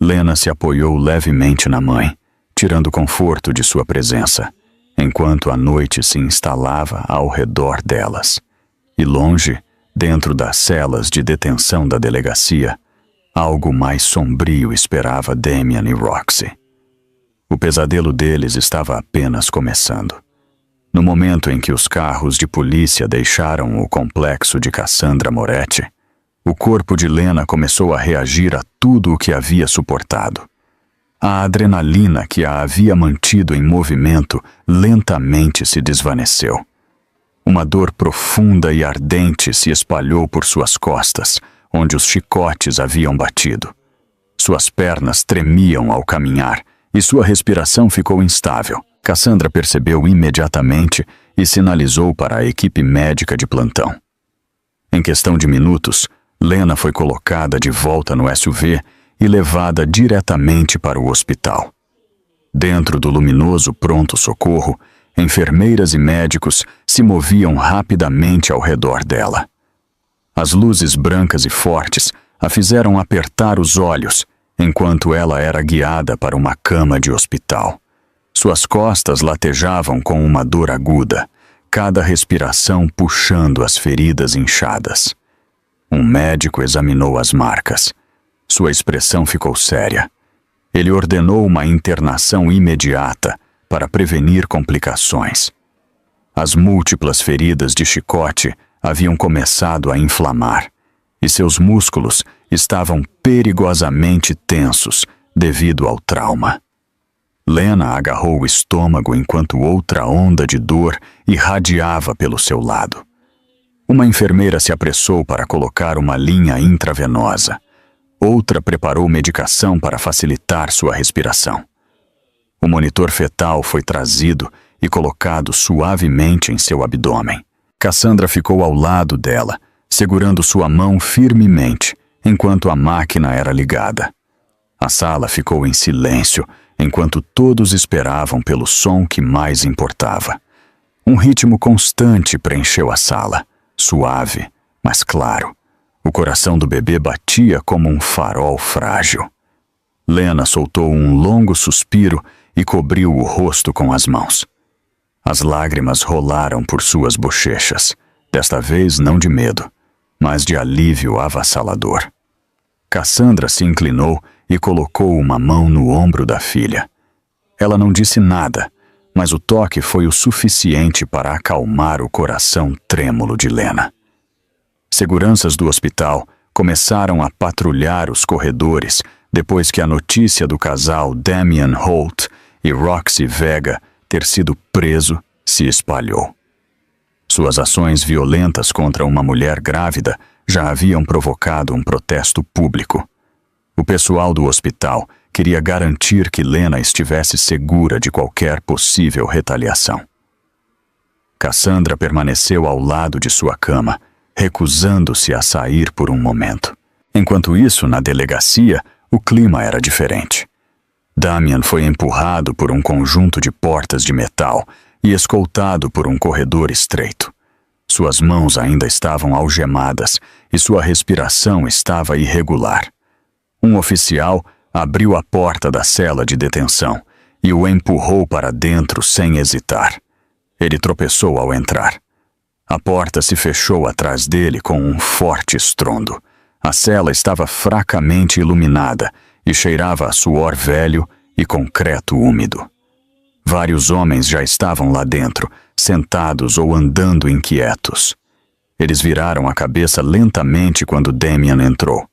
Lena se apoiou levemente na mãe, tirando conforto de sua presença, enquanto a noite se instalava ao redor delas. E longe, dentro das celas de detenção da delegacia, algo mais sombrio esperava Damian e Roxy. O pesadelo deles estava apenas começando. No momento em que os carros de polícia deixaram o complexo de Cassandra Moretti, o corpo de Lena começou a reagir a tudo o que havia suportado. A adrenalina que a havia mantido em movimento lentamente se desvaneceu. Uma dor profunda e ardente se espalhou por suas costas, onde os chicotes haviam batido. Suas pernas tremiam ao caminhar e sua respiração ficou instável. Cassandra percebeu imediatamente e sinalizou para a equipe médica de plantão. Em questão de minutos, Lena foi colocada de volta no SUV e levada diretamente para o hospital. Dentro do luminoso pronto-socorro, enfermeiras e médicos se moviam rapidamente ao redor dela. As luzes brancas e fortes a fizeram apertar os olhos enquanto ela era guiada para uma cama de hospital. Suas costas latejavam com uma dor aguda, cada respiração puxando as feridas inchadas. Um médico examinou as marcas. Sua expressão ficou séria. Ele ordenou uma internação imediata para prevenir complicações. As múltiplas feridas de chicote haviam começado a inflamar, e seus músculos estavam perigosamente tensos devido ao trauma. Lena agarrou o estômago enquanto outra onda de dor irradiava pelo seu lado. Uma enfermeira se apressou para colocar uma linha intravenosa. Outra preparou medicação para facilitar sua respiração. O monitor fetal foi trazido e colocado suavemente em seu abdômen. Cassandra ficou ao lado dela, segurando sua mão firmemente, enquanto a máquina era ligada. A sala ficou em silêncio, enquanto todos esperavam pelo som que mais importava. Um ritmo constante preencheu a sala, suave, mas claro. O coração do bebê batia como um farol frágil. Lena soltou um longo suspiro e cobriu o rosto com as mãos. As lágrimas rolaram por suas bochechas, desta vez não de medo, mas de alívio avassalador. Cassandra se inclinou e colocou uma mão no ombro da filha. Ela não disse nada, mas o toque foi o suficiente para acalmar o coração trêmulo de Lena. Seguranças do hospital começaram a patrulhar os corredores depois que a notícia do casal Damian Holt e Roxy Vega ter sido preso se espalhou. Suas ações violentas contra uma mulher grávida já haviam provocado um protesto público. O pessoal do hospital queria garantir que Lena estivesse segura de qualquer possível retaliação. Cassandra permaneceu ao lado de sua cama, recusando-se a sair por um momento. Enquanto isso, na delegacia, o clima era diferente. Damian foi empurrado por um conjunto de portas de metal e escoltado por um corredor estreito. Suas mãos ainda estavam algemadas e sua respiração estava irregular. Um oficial abriu a porta da cela de detenção e o empurrou para dentro sem hesitar. Ele tropeçou ao entrar. A porta se fechou atrás dele com um forte estrondo. A cela estava fracamente iluminada e cheirava a suor velho e concreto úmido. Vários homens já estavam lá dentro, sentados ou andando inquietos. Eles viraram a cabeça lentamente quando Damian entrou.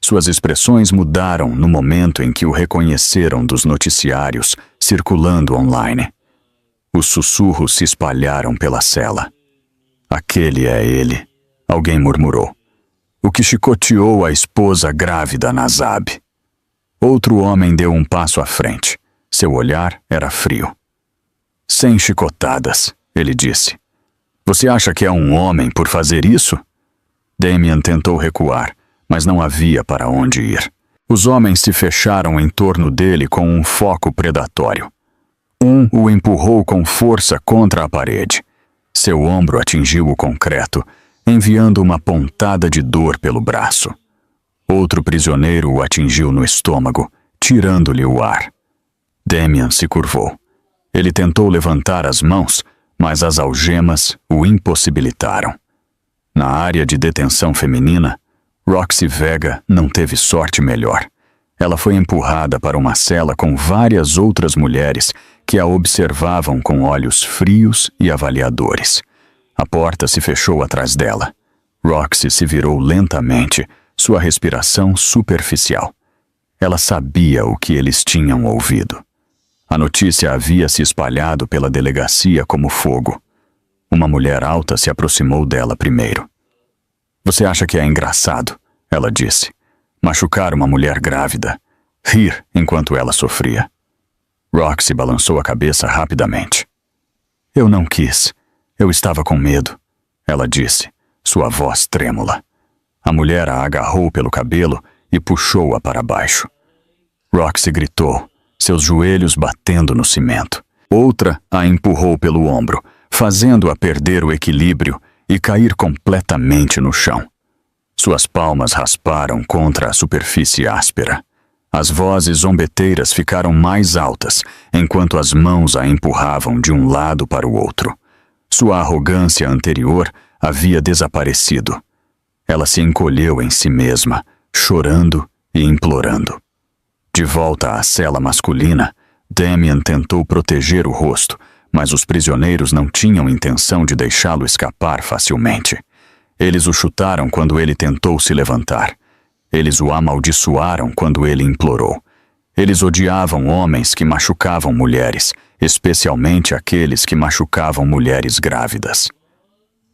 Suas expressões mudaram no momento em que o reconheceram dos noticiários circulando online. Os sussurros se espalharam pela cela. Aquele é ele, alguém murmurou. O que chicoteou a esposa grávida Nazab. Outro homem deu um passo à frente. Seu olhar era frio. Sem chicotadas, ele disse. Você acha que é um homem por fazer isso? Damian tentou recuar, mas não havia para onde ir. Os homens se fecharam em torno dele com um foco predatório. Um o empurrou com força contra a parede. Seu ombro atingiu o concreto, enviando uma pontada de dor pelo braço. Outro prisioneiro o atingiu no estômago, tirando-lhe o ar. Damian se curvou. Ele tentou levantar as mãos, mas as algemas o impossibilitaram. Na área de detenção feminina, Roxy Vega não teve sorte melhor. Ela foi empurrada para uma cela com várias outras mulheres que a observavam com olhos frios e avaliadores. A porta se fechou atrás dela. Roxy se virou lentamente, sua respiração superficial. Ela sabia o que eles tinham ouvido. A notícia havia se espalhado pela delegacia como fogo. Uma mulher alta se aproximou dela primeiro. Você acha que é engraçado? Ela disse. Machucar uma mulher grávida. Rir enquanto ela sofria. Roxy balançou a cabeça rapidamente. Eu não quis. Eu estava com medo. Ela disse, sua voz trêmula. A mulher a agarrou pelo cabelo e puxou-a para baixo. Roxy gritou, seus joelhos batendo no cimento. Outra a empurrou pelo ombro, fazendo-a perder o equilíbrio e cair completamente no chão. Suas palmas rasparam contra a superfície áspera. As vozes zombeteiras ficaram mais altas, enquanto as mãos a empurravam de um lado para o outro. Sua arrogância anterior havia desaparecido. Ela se encolheu em si mesma, chorando e implorando. De volta à cela masculina, Damian tentou proteger o rosto, mas os prisioneiros não tinham intenção de deixá-lo escapar facilmente. Eles o chutaram quando ele tentou se levantar. Eles o amaldiçoaram quando ele implorou. Eles odiavam homens que machucavam mulheres, especialmente aqueles que machucavam mulheres grávidas.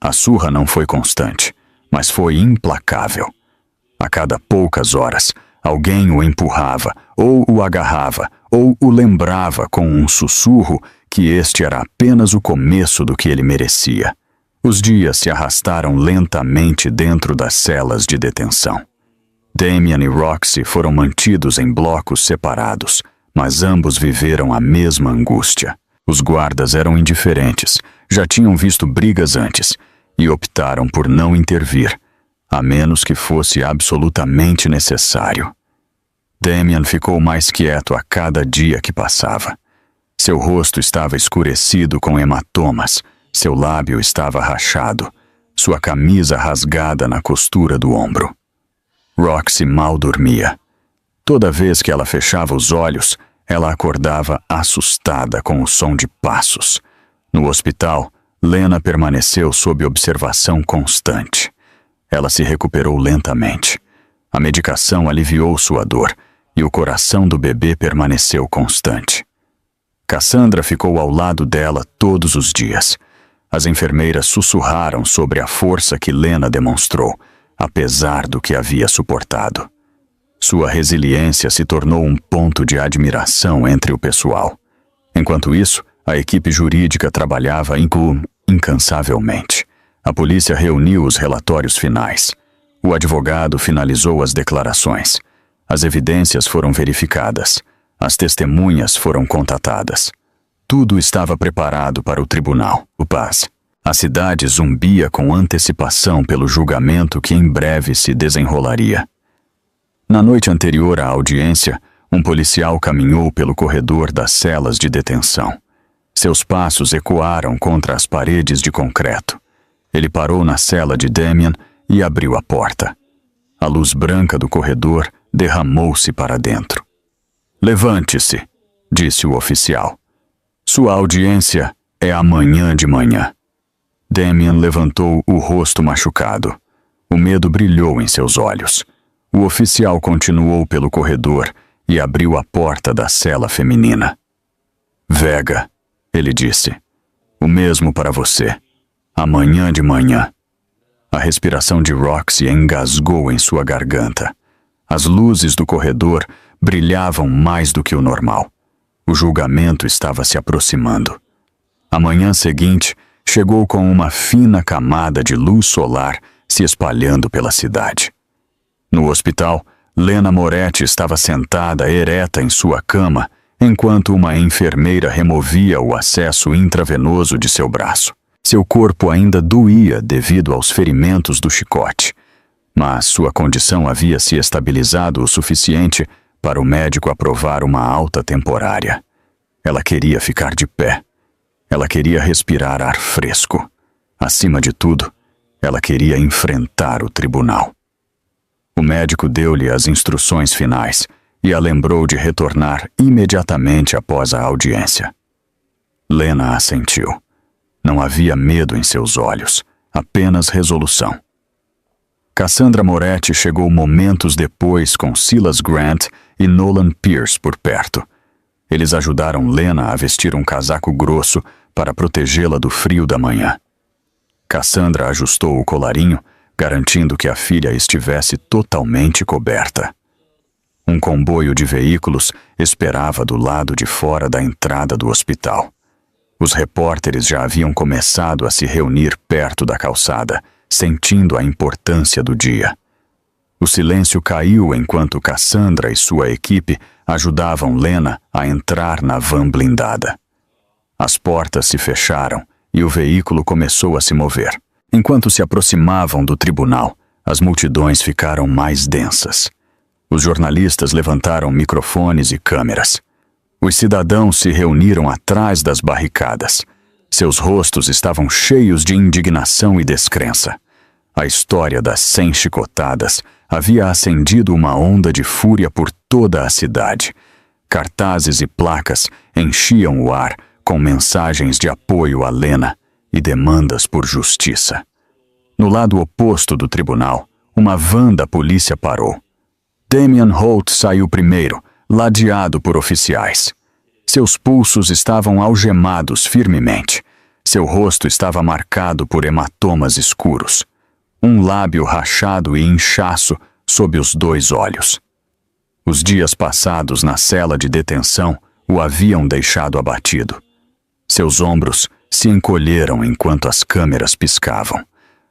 A surra não foi constante, mas foi implacável. A cada poucas horas, alguém o empurrava, ou o agarrava, ou o lembrava com um sussurro que este era apenas o começo do que ele merecia. Os dias se arrastaram lentamente dentro das celas de detenção. Damian e Roxy foram mantidos em blocos separados, mas ambos viveram a mesma angústia. Os guardas eram indiferentes, já tinham visto brigas antes, e optaram por não intervir, a menos que fosse absolutamente necessário. Damian ficou mais quieto a cada dia que passava. Seu rosto estava escurecido com hematomas, seu lábio estava rachado, sua camisa rasgada na costura do ombro. Roxy mal dormia. Toda vez que ela fechava os olhos, ela acordava assustada com o som de passos. No hospital, Lena permaneceu sob observação constante. Ela se recuperou lentamente. A medicação aliviou sua dor e o coração do bebê permaneceu constante. Cassandra ficou ao lado dela todos os dias. As enfermeiras sussurraram sobre a força que Lena demonstrou, apesar do que havia suportado. Sua resiliência se tornou um ponto de admiração entre o pessoal. Enquanto isso, a equipe jurídica trabalhava incansavelmente. A polícia reuniu os relatórios finais. O advogado finalizou as declarações. As evidências foram verificadas. As testemunhas foram contatadas. Tudo estava preparado para o tribunal. O paz. A cidade zumbia com antecipação pelo julgamento que em breve se desenrolaria. Na noite anterior à audiência, um policial caminhou pelo corredor das celas de detenção. Seus passos ecoaram contra as paredes de concreto. Ele parou na cela de Damien e abriu a porta. A luz branca do corredor derramou-se para dentro. "Levante-se", disse o oficial. "Sua audiência é amanhã de manhã." Damien levantou o rosto machucado. O medo brilhou em seus olhos. O oficial continuou pelo corredor e abriu a porta da cela feminina. "Vega", ele disse, "o mesmo para você. Amanhã de manhã." A respiração de Roxy engasgou em sua garganta. As luzes do corredor brilhavam mais do que o normal. O julgamento estava se aproximando. A manhã seguinte chegou com uma fina camada de luz solar se espalhando pela cidade. No hospital, Lena Moretti estava sentada ereta em sua cama, enquanto uma enfermeira removia o acesso intravenoso de seu braço. Seu corpo ainda doía devido aos ferimentos do chicote, mas sua condição havia se estabilizado o suficiente para o médico aprovar uma alta temporária. Ela queria ficar de pé. Ela queria respirar ar fresco. Acima de tudo, ela queria enfrentar o tribunal. O médico deu-lhe as instruções finais e a lembrou de retornar imediatamente após a audiência. Lena assentiu. Não havia medo em seus olhos, apenas resolução. Cassandra Moretti chegou momentos depois com Silas Grant e Nolan Pierce por perto. Eles ajudaram Lena a vestir um casaco grosso para protegê-la do frio da manhã. Cassandra ajustou o colarinho, garantindo que a filha estivesse totalmente coberta. Um comboio de veículos esperava do lado de fora da entrada do hospital. Os repórteres já haviam começado a se reunir perto da calçada, sentindo a importância do dia. O silêncio caiu enquanto Cassandra e sua equipe ajudavam Lena a entrar na van blindada. As portas se fecharam e o veículo começou a se mover. Enquanto se aproximavam do tribunal, as multidões ficaram mais densas. Os jornalistas levantaram microfones e câmeras. Os cidadãos se reuniram atrás das barricadas. Seus rostos estavam cheios de indignação e descrença. A história das 100 chicotadas havia acendido uma onda de fúria por toda a cidade. Cartazes e placas enchiam o ar com mensagens de apoio a Lena e demandas por justiça. No lado oposto do tribunal, uma van da polícia parou. Damien Holt saiu primeiro, ladeado por oficiais. Seus pulsos estavam algemados firmemente. Seu rosto estava marcado por hematomas escuros. Um lábio rachado e inchaço sob os 2 olhos. Os dias passados na cela de detenção o haviam deixado abatido. Seus ombros se encolheram enquanto as câmeras piscavam.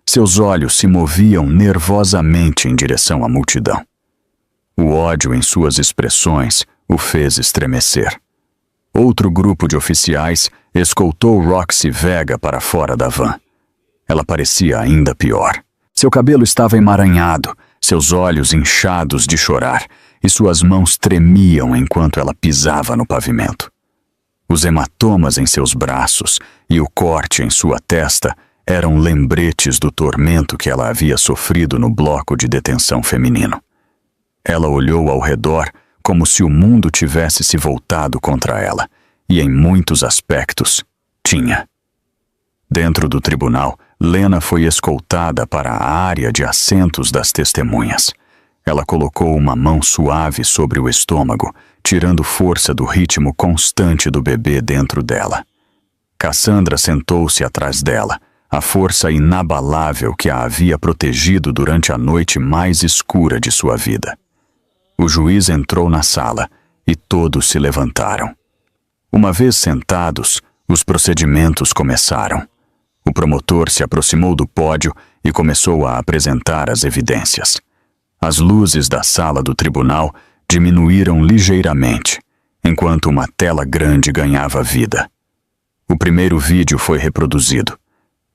Seus olhos se moviam nervosamente em direção à multidão. O ódio em suas expressões o fez estremecer. Outro grupo de oficiais escoltou Roxy Vega para fora da van. Ela parecia ainda pior. Seu cabelo estava emaranhado, seus olhos inchados de chorar, e suas mãos tremiam enquanto ela pisava no pavimento. Os hematomas em seus braços e o corte em sua testa eram lembretes do tormento que ela havia sofrido no bloco de detenção feminino. Ela olhou ao redor como se o mundo tivesse se voltado contra ela, e em muitos aspectos, tinha. Dentro do tribunal, Lena foi escoltada para a área de assentos das testemunhas. Ela colocou uma mão suave sobre o estômago, tirando força do ritmo constante do bebê dentro dela. Cassandra sentou-se atrás dela, a força inabalável que a havia protegido durante a noite mais escura de sua vida. O juiz entrou na sala e todos se levantaram. Uma vez sentados, os procedimentos começaram. O promotor se aproximou do pódio e começou a apresentar as evidências. As luzes da sala do tribunal diminuíram ligeiramente, enquanto uma tela grande ganhava vida. O primeiro vídeo foi reproduzido.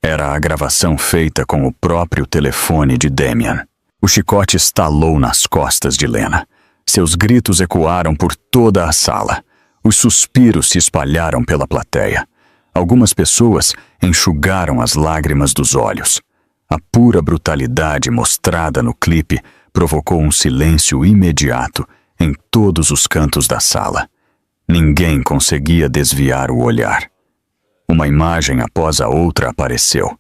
Era a gravação feita com o próprio telefone de Damien. O chicote estalou nas costas de Lena. Seus gritos ecoaram por toda a sala. Os suspiros se espalharam pela plateia. Algumas pessoas enxugaram as lágrimas dos olhos. A pura brutalidade mostrada no clipe provocou um silêncio imediato em todos os cantos da sala. Ninguém conseguia desviar o olhar. Uma imagem após a outra apareceu.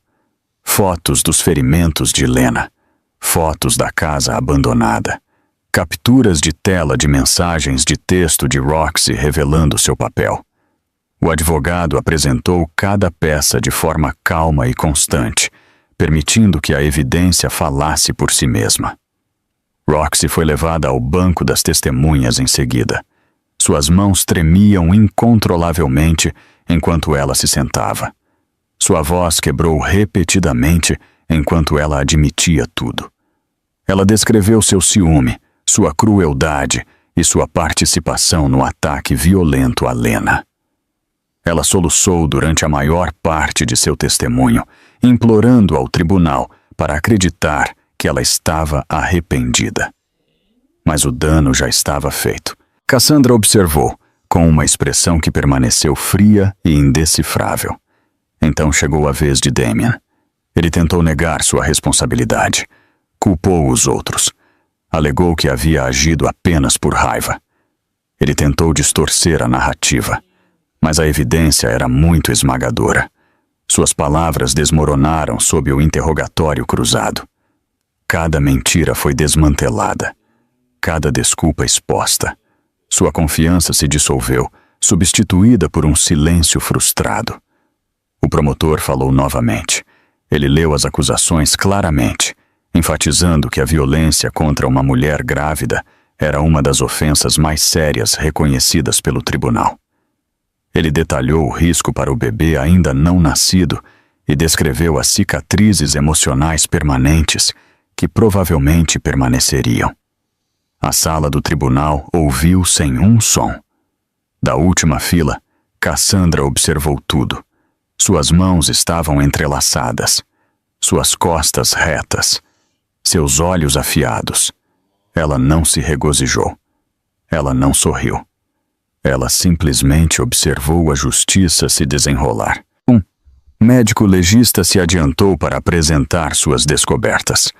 Fotos dos ferimentos de Lena. Fotos da casa abandonada. Capturas de tela de mensagens de texto de Roxy revelando seu papel. O advogado apresentou cada peça de forma calma e constante, permitindo que a evidência falasse por si mesma. Roxy foi levada ao banco das testemunhas em seguida. Suas mãos tremiam incontrolavelmente enquanto ela se sentava. Sua voz quebrou repetidamente enquanto ela admitia tudo. Ela descreveu seu ciúme, sua crueldade e sua participação no ataque violento a Lena. Ela soluçou durante a maior parte de seu testemunho, implorando ao tribunal para acreditar que ela estava arrependida. Mas o dano já estava feito. Cassandra observou, com uma expressão que permaneceu fria e indecifrável. Então chegou a vez de Damien. Ele tentou negar sua responsabilidade. Culpou os outros. Alegou que havia agido apenas por raiva. Ele tentou distorcer a narrativa, mas a evidência era muito esmagadora. Suas palavras desmoronaram sob o interrogatório cruzado. Cada mentira foi desmantelada. Cada desculpa exposta. Sua confiança se dissolveu, substituída por um silêncio frustrado. O promotor falou novamente. Ele leu as acusações claramente, enfatizando que a violência contra uma mulher grávida era uma das ofensas mais sérias reconhecidas pelo tribunal. Ele detalhou o risco para o bebê ainda não nascido e descreveu as cicatrizes emocionais permanentes que provavelmente permaneceriam. A sala do tribunal ouviu sem um som. Da última fila, Cassandra observou tudo. Suas mãos estavam entrelaçadas, suas costas retas, seus olhos afiados. Ela não se regozijou. Ela não sorriu. Ela simplesmente observou a justiça se desenrolar. Um médico legista se adiantou para apresentar suas descobertas.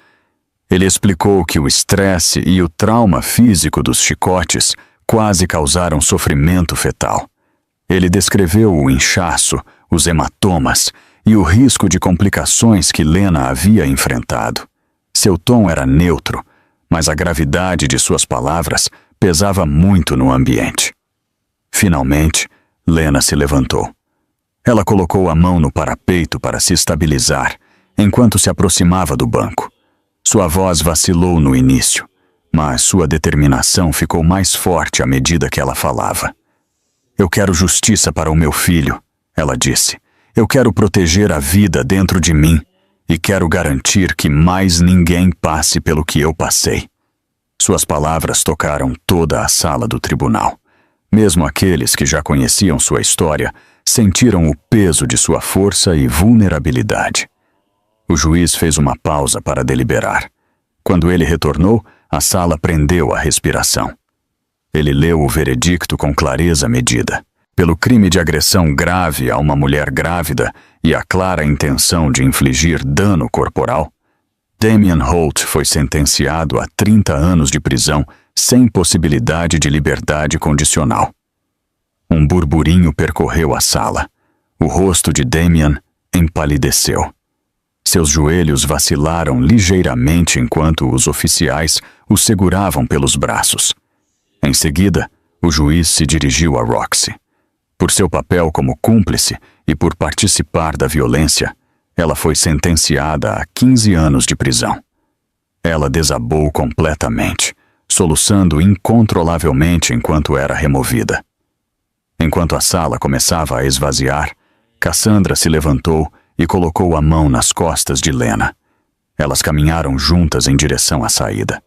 Ele explicou que o estresse e o trauma físico dos chicotes quase causaram sofrimento fetal. Ele descreveu o inchaço, os hematomas e o risco de complicações que Lena havia enfrentado. Seu tom era neutro, mas a gravidade de suas palavras pesava muito no ambiente. Finalmente, Lena se levantou. Ela colocou a mão no parapeito para se estabilizar, enquanto se aproximava do banco. Sua voz vacilou no início, mas sua determinação ficou mais forte à medida que ela falava. "Eu quero justiça para o meu filho", ela disse. "Eu quero proteger a vida dentro de mim e quero garantir que mais ninguém passe pelo que eu passei." Suas palavras tocaram toda a sala do tribunal. Mesmo aqueles que já conheciam sua história sentiram o peso de sua força e vulnerabilidade. O juiz fez uma pausa para deliberar. Quando ele retornou, a sala prendeu a respiração. Ele leu o veredicto com clareza medida. Pelo crime de agressão grave a uma mulher grávida e a clara intenção de infligir dano corporal, Damien Holt foi sentenciado a 30 anos de prisão sem possibilidade de liberdade condicional. Um burburinho percorreu a sala. O rosto de Damien empalideceu. Seus joelhos vacilaram ligeiramente enquanto os oficiais o seguravam pelos braços. Em seguida, o juiz se dirigiu a Roxy. Por seu papel como cúmplice e por participar da violência, ela foi sentenciada a 15 anos de prisão. Ela desabou completamente, soluçando incontrolavelmente enquanto era removida. Enquanto a sala começava a esvaziar, Cassandra se levantou e colocou a mão nas costas de Lena. Elas caminharam juntas em direção à saída.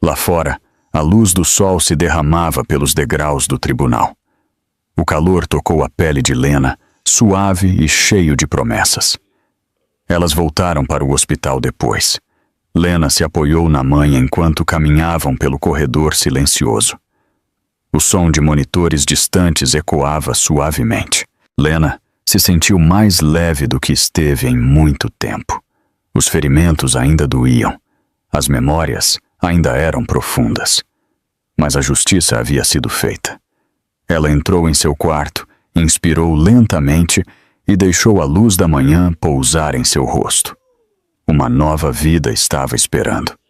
Lá fora, a luz do sol se derramava pelos degraus do tribunal. O calor tocou a pele de Lena, suave e cheio de promessas. Elas voltaram para o hospital depois. Lena se apoiou na mãe enquanto caminhavam pelo corredor silencioso. O som de monitores distantes ecoava suavemente. Lena se sentiu mais leve do que esteve em muito tempo. Os ferimentos ainda doíam. As memórias ainda eram profundas. Mas a justiça havia sido feita. Ela entrou em seu quarto, inspirou lentamente e deixou a luz da manhã pousar em seu rosto. Uma nova vida estava esperando.